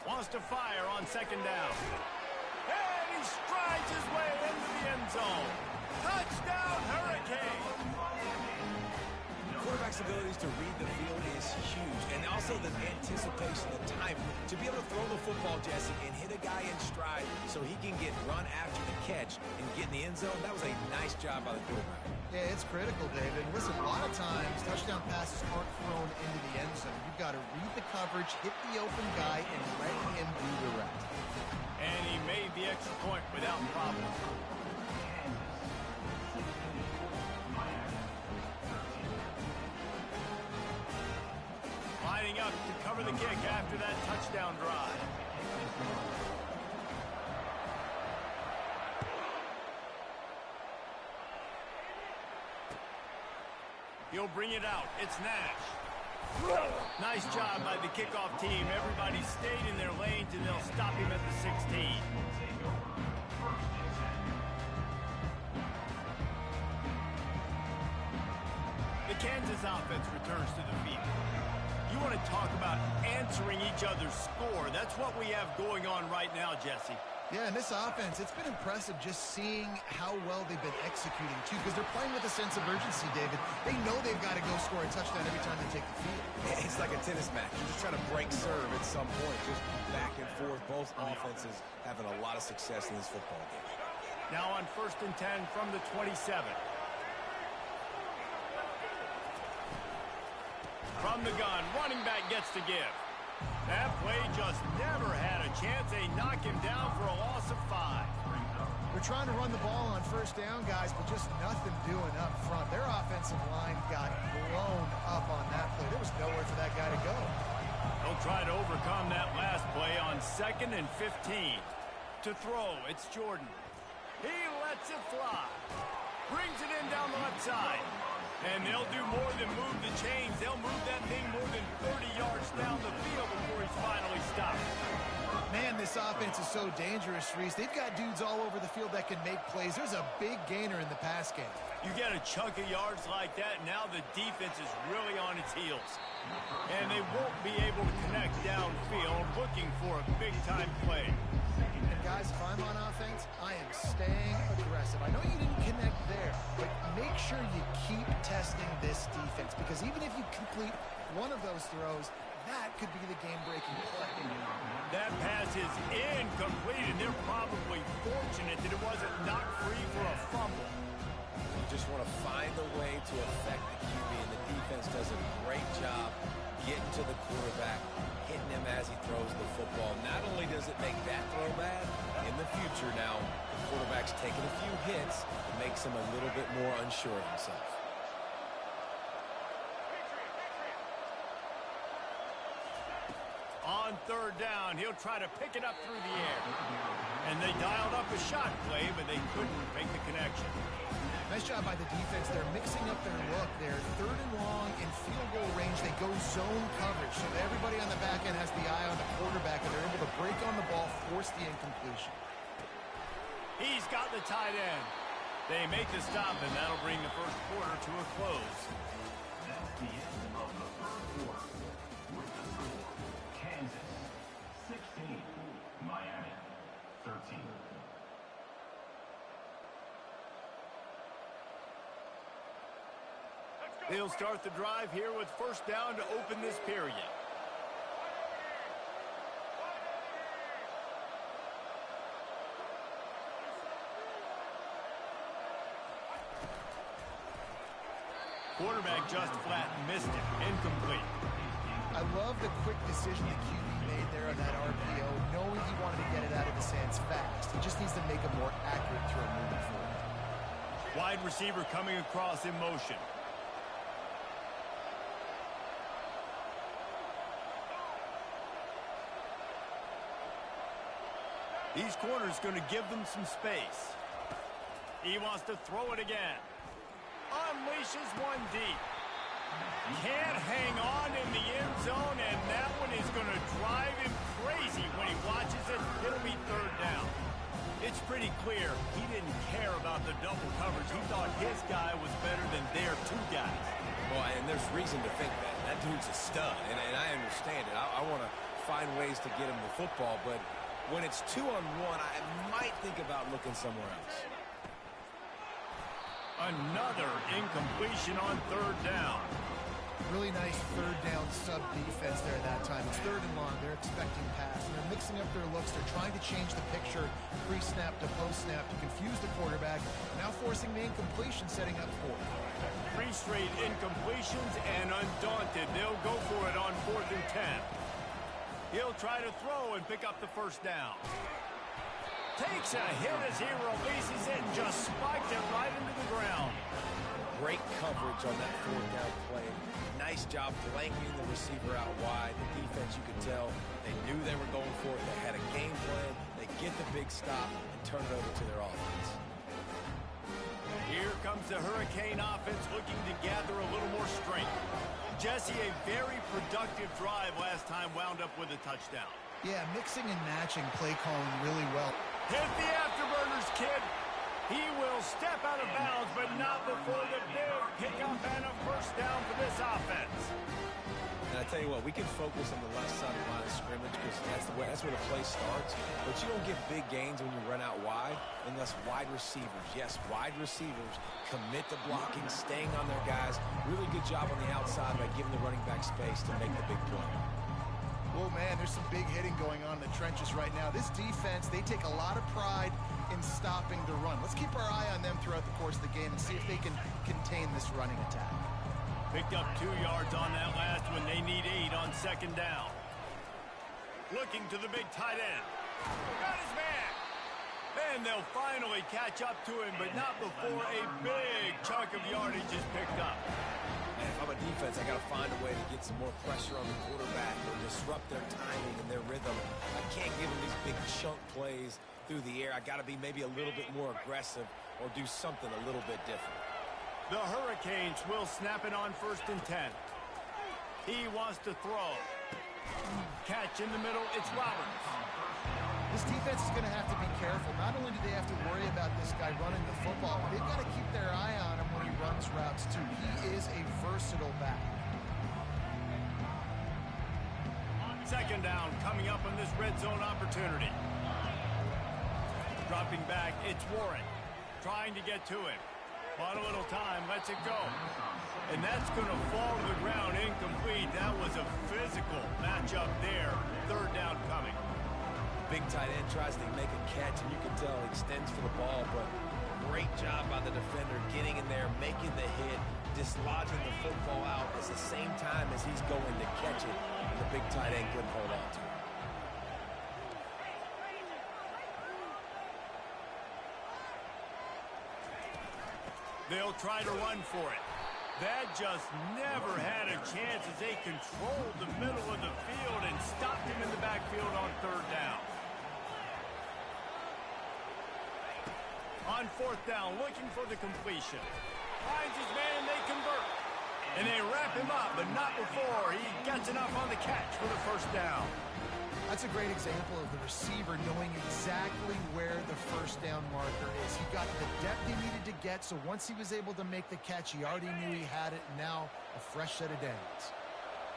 Wants to fire on second down. And he strides his way into the end zone. Touchdown, Hurricane! Quarterback's abilities to read the field is huge, and also the anticipation, the time to be able to throw the football, Jesse, and hit a guy in stride so he can get run after the catch and get in the end zone. That was a nice job by the quarterback. Yeah, it's critical, David. Listen, a lot of times touchdown passes aren't thrown into the end zone. You've got to read the coverage, hit the open guy, and let him do the rest. And he made the extra point without problem. Lining up to cover the kick after that touchdown drive. He'll bring it out. It's Nash. Nice job by the kickoff team. Everybody stayed in their lanes, and they'll stop him at the 16. The Kansas offense returns to the field. You want to talk about answering each other's score. That's what we have going on right now, Jesse. Yeah, and this offense, it's been impressive just seeing how well they've been executing, too, because they're playing with a sense of urgency, David. They know they've got to go score a touchdown every time they take the field. It's like a tennis match. You're just trying to break serve at some point, just back and forth. Both offenses having a lot of success in this football game. Now on 1st and 10 from the 27. From the gun, running back gets to give. That play just never had a chance. They knock him down for a loss of 5. They're trying to run the ball on first down, guys, but just nothing doing up front. Their offensive line got blown up on that play. There was nowhere for that guy to go. They'll try to overcome that last play on 2nd and 15. To throw, it's Jordan. He lets it fly. Brings it in down the left side. And they'll do more than move the chains. They'll move that thing more than 30 yards down the field before he's finally stopped. Man, this offense is so dangerous, Reese. They've got dudes all over the field that can make plays. There's a big gainer in the pass game. You get a chunk of yards like that, now the defense is really on its heels. And they won't be able to connect downfield, looking for a big-time play. And guys, if I'm on offense, I am staying aggressive. I know you didn't connect there, but make sure you keep testing this defense, because even if you complete one of those throws, that could be the game-breaking play. That pass is incomplete, and they're probably fortunate that it wasn't knocked free for a fumble. You just want to find a way to affect the QB, and the defense does a great job getting to the quarterback, hitting him as he throws the football. Not only does it make that throw bad, in the future now, the quarterback's taking a few hits, it makes him a little bit more unsure of himself. On third down, he'll try to pick it up through the air. And they dialed up a shot play, but they couldn't make the connection. Nice job by the defense. They're mixing up their look. They're third and long in field goal range. They go zone coverage. So everybody on the back end has the eye on the quarterback, and they're able to break on the ball, force the incompletion. He's got the tight end. They make the stop, and that'll bring the first quarter to a close. That's the end of the third quarter. With the score, Kansas 16, Miami 13. They'll start the drive here with first down to open this period. Quarterback just flat missed it. Incomplete. I love the quick decision the QB made there on that RPO, knowing he wanted to get it out of his hands fast. He just needs to make a more accurate throw moving forward. Wide receiver coming across in motion. These corners going to give them some space. He wants to throw it again. Unleashes one deep. Can't hang on in the end zone, and that one is going to drive him crazy when he watches it. It'll be third down. It's pretty clear he didn't care about the double coverage. He thought his guy was better than their two guys. Boy, and there's reason to think that. That dude's a stud, and I understand it. I want to find ways to get him the football, but when it's 2-on-1, I might think about looking somewhere else. Another incompletion on third down. Really nice third down sub defense there that time. It's third and long. They're expecting pass. And they're mixing up their looks. They're trying to change the picture pre-snap to post-snap to confuse the quarterback. Now forcing the incompletion, setting up for it. 3 straight incompletions, and undaunted, they'll go for it on 4th and 10. He'll try to throw and pick up the first down. Takes a hit as he releases it and just spiked it right into the ground. Great coverage on that fourth down play. Nice job blanking the receiver out wide. The defense, you could tell, they knew they were going for it. They had a game plan. They get the big stop and turn it over to their offense. Here comes the Hurricane offense looking to gather a little more strength. Jesse, a very productive drive last time, wound up with a touchdown. Yeah, mixing and matching play calling really well. Hit the afterburners, kid. He will step out of bounds, but not before the big pickup and a first down for this offense. And I tell you what, we can focus on the left side of the line of scrimmage because that's where the play starts. But you don't get big gains when you run out wide unless wide receivers, yes, wide receivers commit to blocking, staying on their guys. Really good job on the outside by giving the running back space to make the big play. Oh, man, there's some big hitting going on in the trenches right now. This defense, they take a lot of pride in stopping the run. Let's keep our eye on them throughout the course of the game and see if they can contain this running attack. Picked up 2 yards on that last one. They need 8 on second down. Looking to the big tight end. Got his man. And they'll finally catch up to him, but not before a big chunk of yardage is picked up. And if I'm a defense, I got to find a way to get some more pressure on the quarterback or disrupt their timing and their rhythm. I can't give them these big chunk plays through the air. I got to be maybe a little bit more aggressive or do something a little bit different. The Hurricanes will snap it on 1st and 10. He wants to throw. Catch in the middle. It's Roberts. This defense is going to have to be careful. Not only do they have to worry about this guy running the football, but they've got to keep their eye on him when he runs routes, too. He is a versatile back. Second down coming up on this red zone opportunity. Dropping back, it's Warren. Trying to get to him. Bought a little time, lets it go. And that's going to fall to the ground incomplete. That was a physical matchup there. Third down coming. Big tight end tries to make a catch, and you can tell he extends for the ball, but great job by the defender getting in there, making the hit, dislodging the football out at the same time as he's going to catch it, and the big tight end couldn't hold on to it. They'll try to run for it. That just never had a chance as they controlled the middle of the field and stopped him in the backfield on third down. On fourth down, looking for the completion. Finds his man and they convert. And they wrap him up, but not before he gets enough on the catch for the first down. That's a great example of the receiver knowing exactly where the first down marker is. He got the depth he needed to get, so once he was able to make the catch, he already knew he had it, and now a fresh set of downs.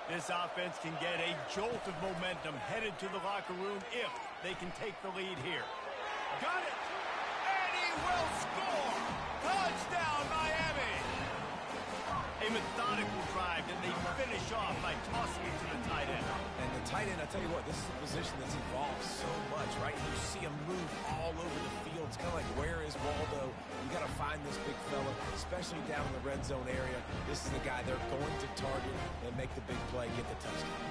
This offense can get a jolt of momentum headed to the locker room if they can take the lead here. Got it! And he will score! Touchdown, Miami! A methodical drive that they finish off by tossing it to the tight end. And the tight end, I tell you what, this is a position that's evolved so much, right? You see him move all over the field. It's kind of like, where is Waldo? You got to find this big fella, especially down in the red zone area. This is the guy they're going to target and make the big play, get the touchdown.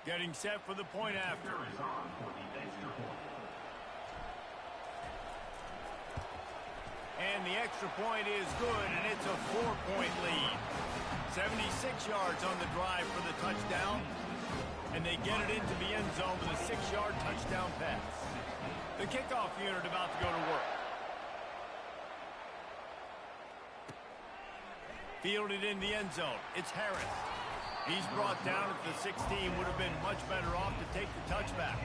Getting set for the point after. Is on for the extra point. And the extra point is good, and it's a 4-point lead. 76 yards on the drive for the touchdown, and they get it into the end zone with a 6-yard touchdown pass. The kickoff unit about to go to work. Fielded in the end zone. It's Harris. He's brought down at the 16. Would have been much better off to take the touchback.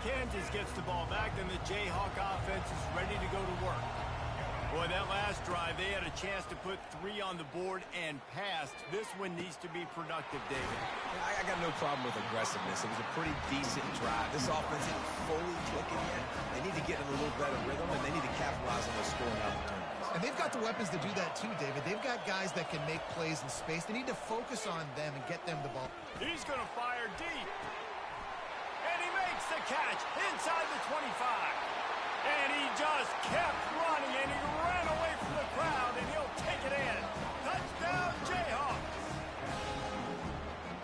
Kansas gets the ball back, and the Jayhawk offense is ready to go to work. Boy, that last drive, they had a chance to put 3 on the board and passed. This one needs to be productive, David. I got no problem with aggressiveness. It was a pretty decent drive. This offense isn't fully clicking yet. They need to get in a little better rhythm, and they need to capitalize on those scoring opportunities. And they've got the weapons to do that too, David. They've got guys that can make plays in space. They need to focus on them and get them the ball. He's going to fire deep. And he makes the catch inside the 25. And he just kept running, and he ran away from the crowd, and he'll take it in. Touchdown, Jayhawks.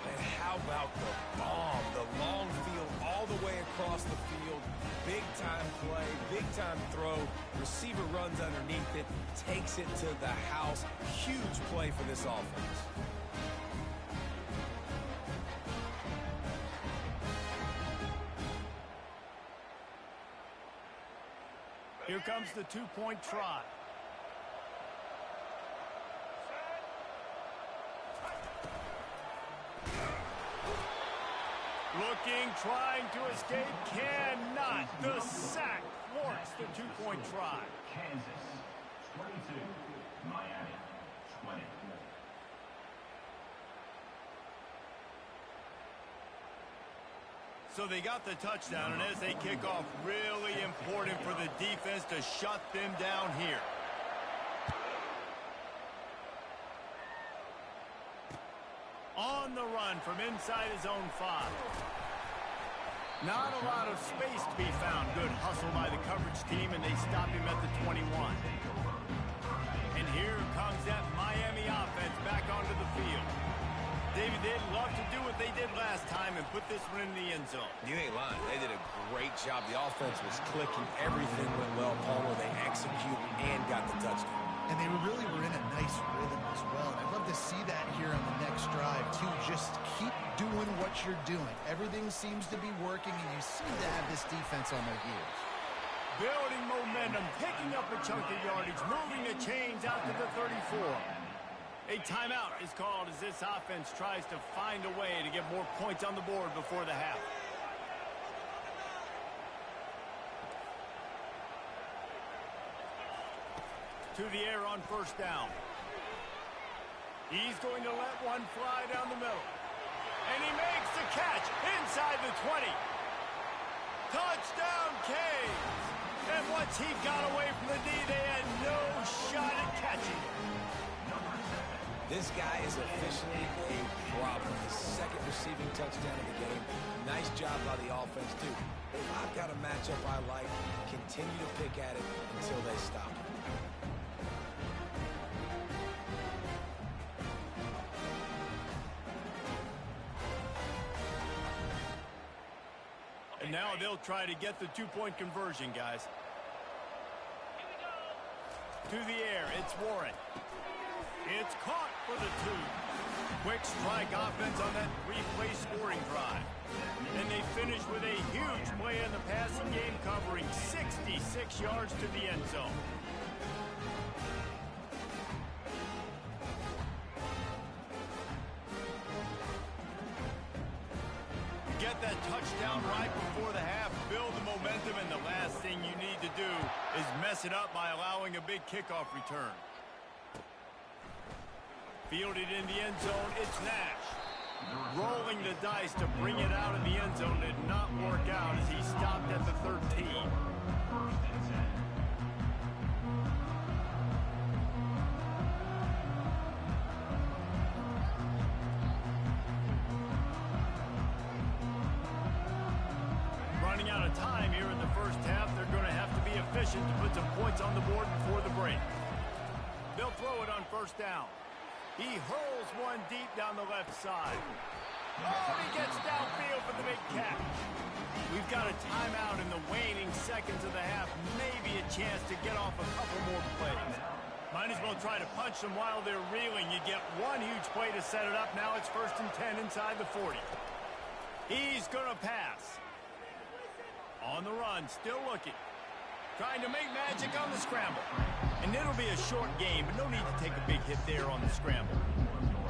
And how about the bomb? The long field all the way across the field. Big-time play, big-time throw. Receiver runs underneath it, takes it to the house. Huge play for this offense. Here comes the 2-point try. Looking, trying to escape, cannot. The sack thwarts the 2-point try. Kansas 22, Miami 20. So they got the touchdown, and as they kick off, really important for the defense to shut them down here. On the run from inside his own 5. Not a lot of space to be found. Good hustle by the coverage team, and they stop him at the 21. And here comes that Miami offense back onto the field. David, they'd love to do what they did last time and put this one in the end zone. You ain't lying. They did a great job. The offense was clicking. Everything went well, Palmer. They executed and got the touchdown. And they really were in a nice rhythm as well. And I'd love to see that here on the next drive, too. Just keep doing what you're doing. Everything seems to be working, and you seem to have this defense on their heels. Building momentum, picking up a chunk of yardage, moving the chains out to the 34. A timeout is called as this offense tries to find a way to get more points on the board before the half. To the air on first down. He's going to let one fly down the middle. And he makes the catch inside the 20. Touchdown, Canes! And once he got away from the D, they had no shot at catching it. This guy is officially a problem. His second receiving touchdown of the game. Nice job by the offense, too. If I've got a matchup I like, continue to pick at it until they stop. And now they'll try to get the two-point conversion, guys. To the air, it's Warren. It's caught for the two. Quick strike offense on that three-play scoring drive. And they finish with a huge play in the passing game, covering 66 yards to the end zone. Get that touchdown right before the half, build the momentum, and the last thing you need to do is mess it up by allowing a big kickoff return. Fielded in the end zone, it's Nash. Rolling the dice to bring it out of the end zone did not work out as he stopped at the 13. Running out of time here in the first half, they're going to have to be efficient to put some points on the board before the break. They'll throw it on first down. He hurls one deep down the left side. Oh, he gets downfield for the big catch. We've got a timeout in the waning seconds of the half. Maybe a chance to get off a couple more plays. Might as well try to punch them while they're reeling. You get one huge play to set it up. Now it's 1st and 10 inside the 40. He's going to pass. On the run, still looking. Trying to make magic on the scramble. And it'll be a short game, but no need to take a big hit there on the scramble.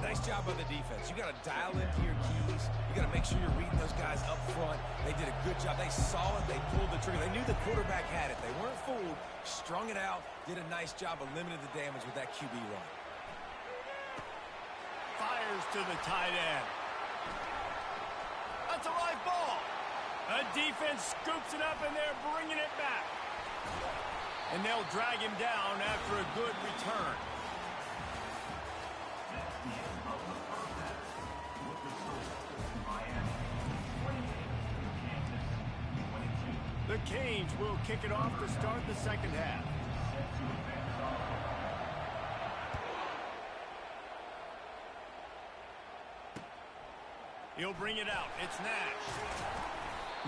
Nice job by the defense. You got to dial into your keys. You got to make sure you're reading those guys up front. They did a good job. They saw it. They pulled the trigger. They knew the quarterback had it. They weren't fooled. Strung it out. Did a nice job of limiting the damage with that QB run. Fires to the tight end. That's a live ball. A defense scoops it up, and they're bringing it back. And they'll drag him down after a good return. The Canes will kick it off to start the second half. He'll bring it out. It's Nash.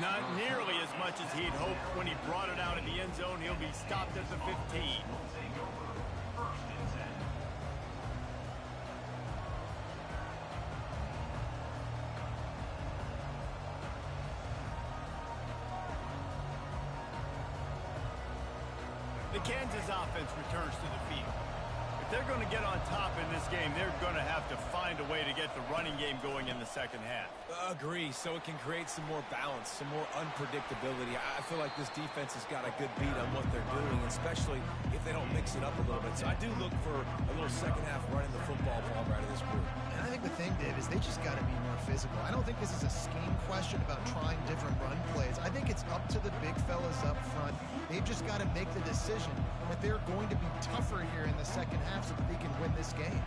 Not nearly as much as he'd hoped when he brought it out in the end zone. He'll be stopped at the 15. The Kansas offense returns to the field. If they're going to get on top in this game, they're going to have to find a way to get the running game going in the second half. Agree, so it can create some more balance, some more unpredictability. I feel like this defense has got a good beat on what they're doing, especially if they don't mix it up a little bit. So I do look for a little second half running the football ball right of this group. And I think the thing, Dave, is they just got to be more physical. I don't think this is a scheme question about trying different run plays. I think it's up to the big fellas up front. They've just got to make the decision that they're going to be tougher here in the second half so that they can win this game.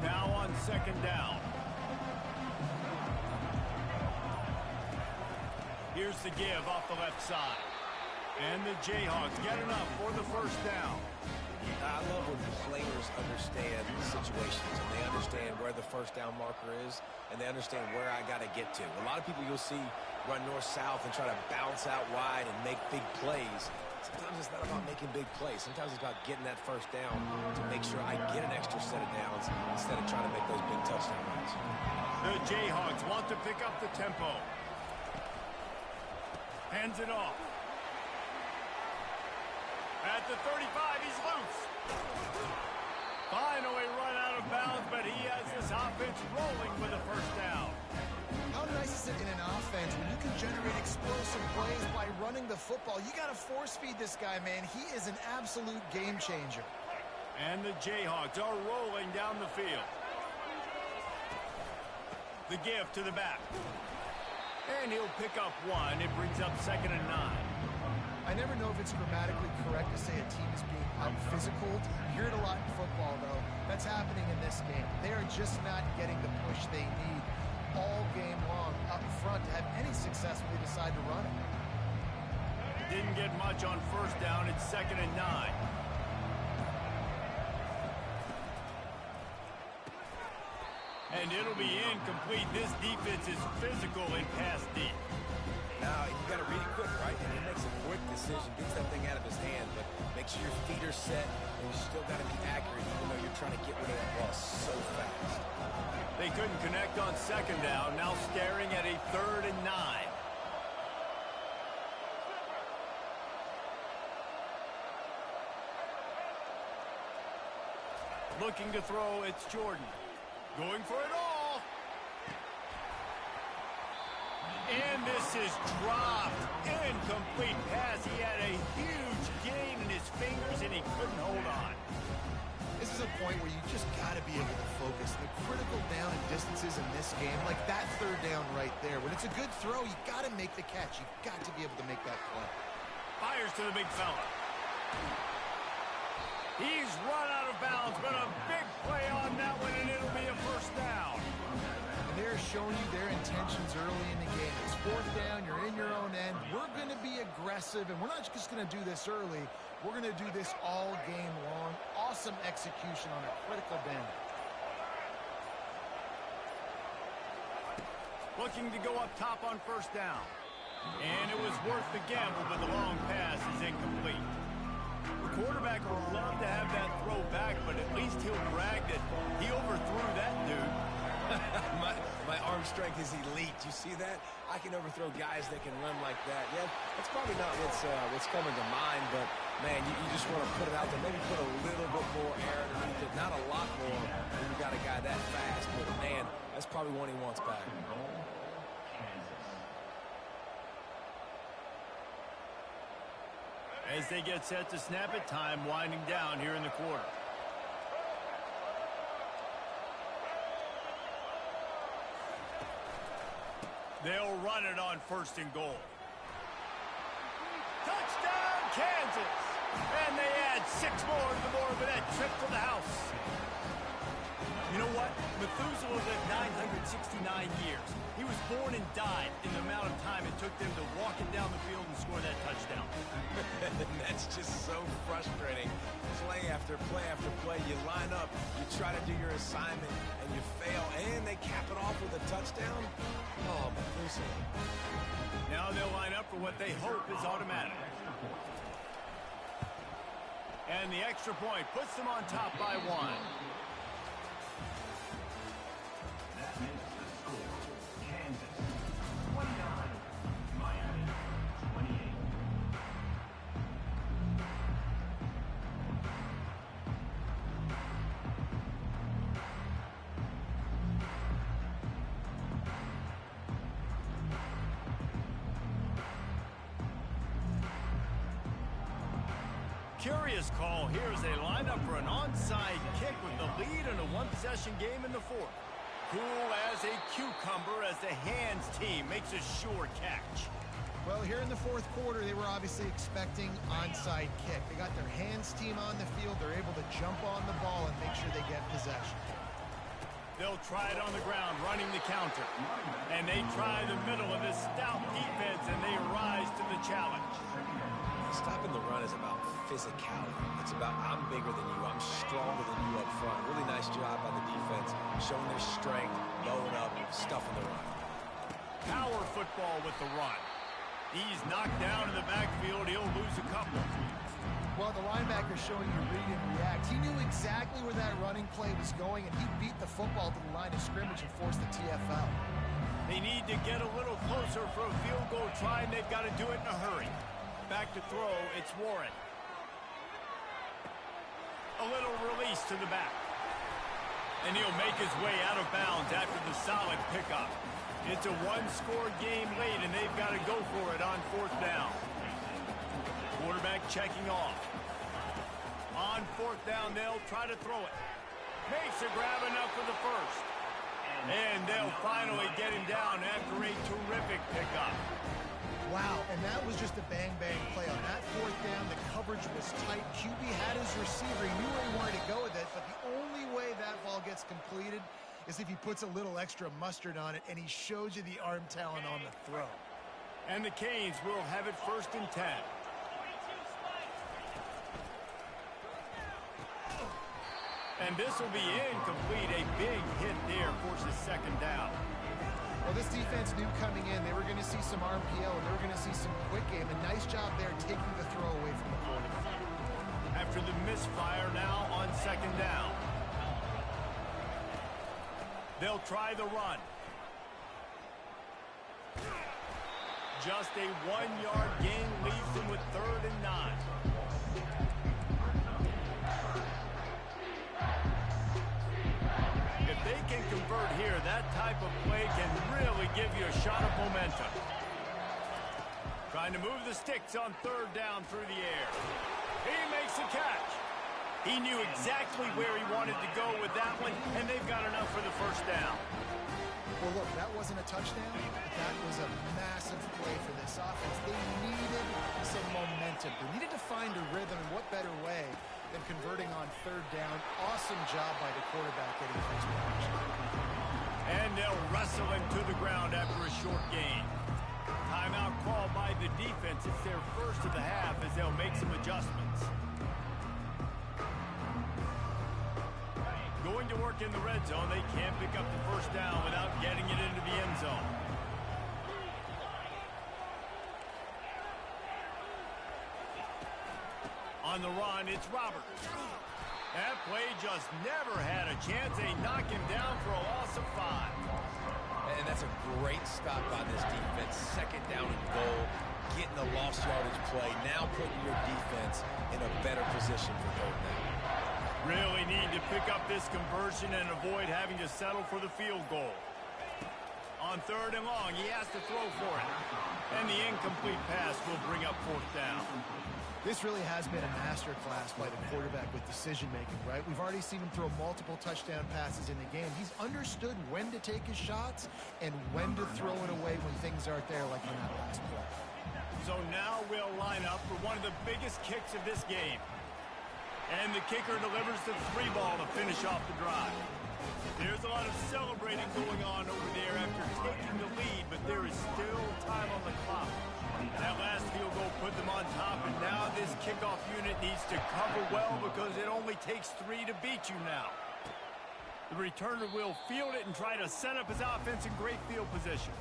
Now on second down. Here's the give off the left side. And the Jayhawks get enough for the first down. I love when the players understand the situations and they understand where the first down marker is and they understand where I got to get to. A lot of people you'll see run north-south and try to bounce out wide and make big plays. Sometimes it's not about making big plays. Sometimes it's about getting that first down to make sure I get an extra set of downs instead of trying to make those big touchdown runs. The Jayhawks want to pick up the tempo. Hands it off. At the 35, he's loose. Finally run out of bounds, but he has this offense rolling with a first down. How nice is it in an offense when you can generate explosive plays by running the football? You got to force feed this guy, man. He is an absolute game changer. And the Jayhawks are rolling down the field. The give to the back. And he'll pick up one. It brings up 2nd and 9. I never know if it's grammatically correct to say a team is being out-physical. You hear it a lot in football, though. That's happening in this game. They are just not getting the push they need all game long up front to have any success when they decide to run it. Didn't get much on first down. It's 2nd and 9. And it'll be incomplete. This defense is physical and pass deep. Now, you got to read it quick, right? And he makes a quick decision, gets that thing out of his hand, but make sure your feet are set, and you still got to be accurate, even though you're trying to get rid of that ball so fast. They couldn't connect on 2nd down. Now staring at a 3rd and 9. Looking to throw, it's Jordan. Going for it all. And this is dropped. Incomplete pass. He had a huge gain in his fingers, and he couldn't hold on. This is a point where you just got to be able to focus. The critical down and distances in this game, like that 3rd down right there. When it's a good throw, you got to make the catch. You got to be able to make that play. Fires to the big fella. He's run out of bounds, but a big play on that one, and it'll be a 1st down. And they're showing you their intentions early in the game. It's 4th down, you're in your own end. We're going to be aggressive, and we're not just going to do this early. We're going to do this all game long. Awesome execution on a critical down. Looking to go up top on 1st down. And it was worth the gamble, but the long pass is incomplete. The quarterback would love to have that throw back, but at least he'll brag that he overthrew that dude. my arm strength is elite. You see that? I can overthrow guys that can run like that. Yeah, that's probably not what's coming to mind, but, man, you just want to put it out there. Maybe put a little bit more air underneath it. Not a lot more when you got a guy that fast, but, man, that's probably one he wants back. As they get set to snap it, time winding down here in the quarter. They'll run it on 1st and goal. Touchdown, Kansas! And they add 6 more to the board with that trip to the house. You know what? Methuselah lived 969 years. He was born and died in the amount of time it took them to walk it down the field and score that touchdown. That's just so frustrating. Play after play after play. You line up, you try to do your assignment, and you fail, and they cap it off with a touchdown? Oh, Methuselah. Now they'll line up for what they hope is automatic. And the extra point puts them on top by 1. That makes the score Kansas 29, Miami 28. Curious call here as they line up for an onside kick with the lead in a one-possession game in the 4th. Cool as a cucumber as the hands team makes a sure catch. Well, here in the 4th quarter, they were obviously expecting onside kick. They got their hands team on the field. They're able to jump on the ball and make sure they get possession. They'll try it on the ground, running the counter. And they try the middle of this stout defense, and they rise to the challenge. Stopping the run is about physicality. It's about I'm bigger than you. I'm stronger than you up front. Really nice job by the defense, showing their strength, bowing up, stuffing the run. Power football with the run. He's knocked down in the backfield. He'll lose a couple. Well, the linebacker showing you read and react. He knew exactly where that running play was going, and he beat the football to the line of scrimmage and forced the TFL. They need to get a little closer for a field goal try, and they've got to do it in a hurry. Back to throw, it's Warren. A little release to the back. And he'll make his way out of bounds after the solid pickup. It's a one-score game late, and they've got to go for it on 4th down. Quarterback checking off. On 4th down, they'll try to throw it. Makes a grab enough for the 1st. And they'll finally get him down after a terrific pickup. Wow, and that was just a bang-bang play. On that fourth down, the coverage was tight. QB had his receiver. He knew where he wanted to go with it, but the only way that ball gets completed is if he puts a little extra mustard on it, and he shows you the arm talent on the throw. And the Canes will have it 1st and 10. And this will be incomplete. A big hit there forces 2nd down. Well, this defense knew coming in they were going to see some RPO and they were going to see some quick game. A nice job there taking the throw away from the quarterback. After the misfire now on 2nd down. They'll try the run. Just a 1-yard gain leaves them with 3rd and 9. If they can convert here, that type of play can really give you a shot of momentum. Trying to move the sticks on 3rd down through the air. He makes the catch. He knew exactly where he wanted to go with that one, and they've got enough for the 1st down. Well, look, that wasn't a touchdown, but that was a massive play for this offense. They needed some momentum. They needed to find a rhythm, and what better way than converting on 3rd down. Awesome job by the quarterback getting things action. And they'll wrestle him to the ground after a short gain. Timeout called by the defense. It's their 1st of the half as they'll make some adjustments. Going to work in the red zone. They can't pick up the 1st down without getting it into the end zone. On the run, it's Robert. That play just never had a chance. They knock him down for a loss of 5. And that's a great stop by this defense. 2nd down and goal, getting the lost yardage play. Now putting your defense in a better position for 3rd down. Really need to pick up this conversion and avoid having to settle for the field goal. On 3rd and long, he has to throw for it. And the incomplete pass will bring up 4th down. This really has been a masterclass by the quarterback with decision-making, right? We've already seen him throw multiple touchdown passes in the game. He's understood when to take his shots and when to throw it away when things aren't there, like in that last play. So now we'll line up for one of the biggest kicks of this game. And the kicker delivers the 3 ball to finish off the drive. There's a lot of celebrating going on over there after taking the lead, but there is still time on the clock. That last field goal put them on top, and now this kickoff unit needs to cover well because it only takes 3 to beat you now. The returner will field it and try to set up his offense in great field position.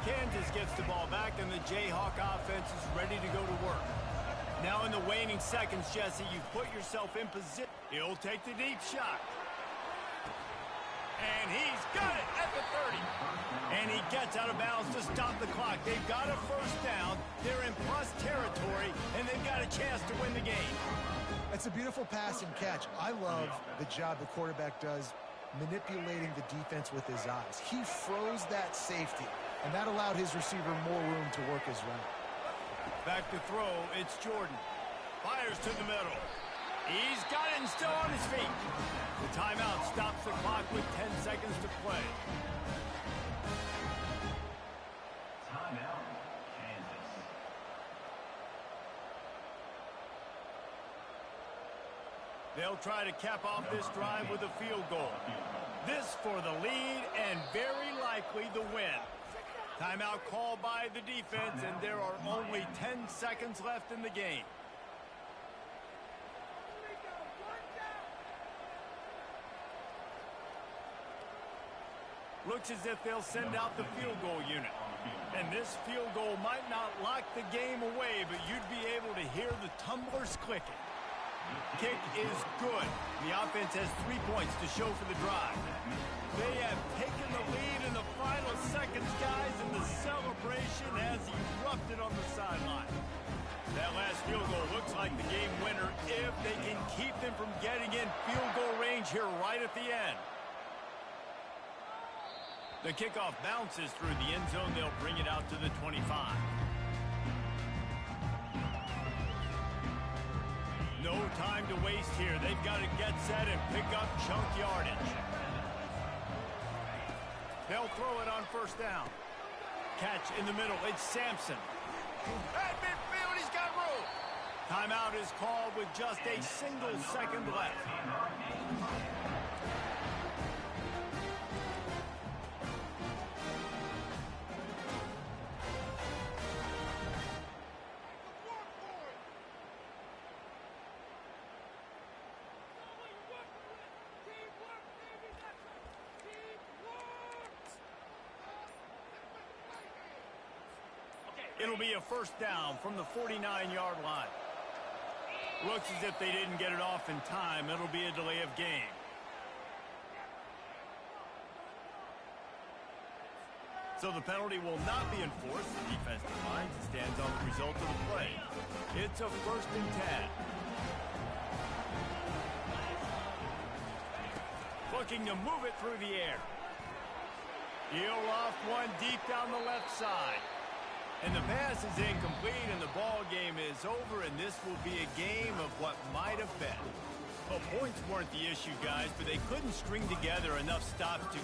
Kansas gets the ball back, and the Jayhawk offense is ready to go to work. Now in the waning seconds, Jesse, you put yourself in position. He'll take the deep shot. And he's got it at the 30. And he gets out of bounds to stop the clock. They've got a 1st down. They're in plus territory, and they've got a chance to win the game. That's a beautiful pass and catch. I love the job the quarterback does manipulating the defense with his eyes. He froze that safety, and that allowed his receiver more room to work his route. Back to throw, it's Jordan. Fires to the middle. He's got it and still on his feet. The timeout stops the clock with 10 seconds to play. Timeout, Kansas. They'll try to cap off this drive with a field goal. This for the lead and very likely the win. Timeout called by the defense, and there are only 10 seconds left in the game. Looks as if they'll send out the field goal unit. And this field goal might not lock the game away, but you'd be able to hear the tumblers clicking. Kick is good. The offense has 3 points to show for the drive. They have taken the lead in the final seconds, guys, and the celebration has erupted on the sideline. That last field goal looks like the game winner if they can keep them from getting in field goal range here right at the end. The kickoff bounces through the end zone. They'll bring it out to the 25. No time to waste here. They've got to get set and pick up chunk yardage. They'll throw it on first down. Catch in the middle. It's Sampson. At midfield, he's got room. Timeout is called with just a single second left. It'll be a first down from the 49-yard line. Looks as if they didn't get it off in time. It'll be a delay of game. So the penalty will not be enforced. The defense declines and stands on the result of the play. It's a 1st and 10. Looking to move it through the air. He'll off one deep down the left side. And the pass is incomplete, and the ball game is over, and this will be a game of what might have been. Well, points weren't the issue, guys, but they couldn't string together enough stops to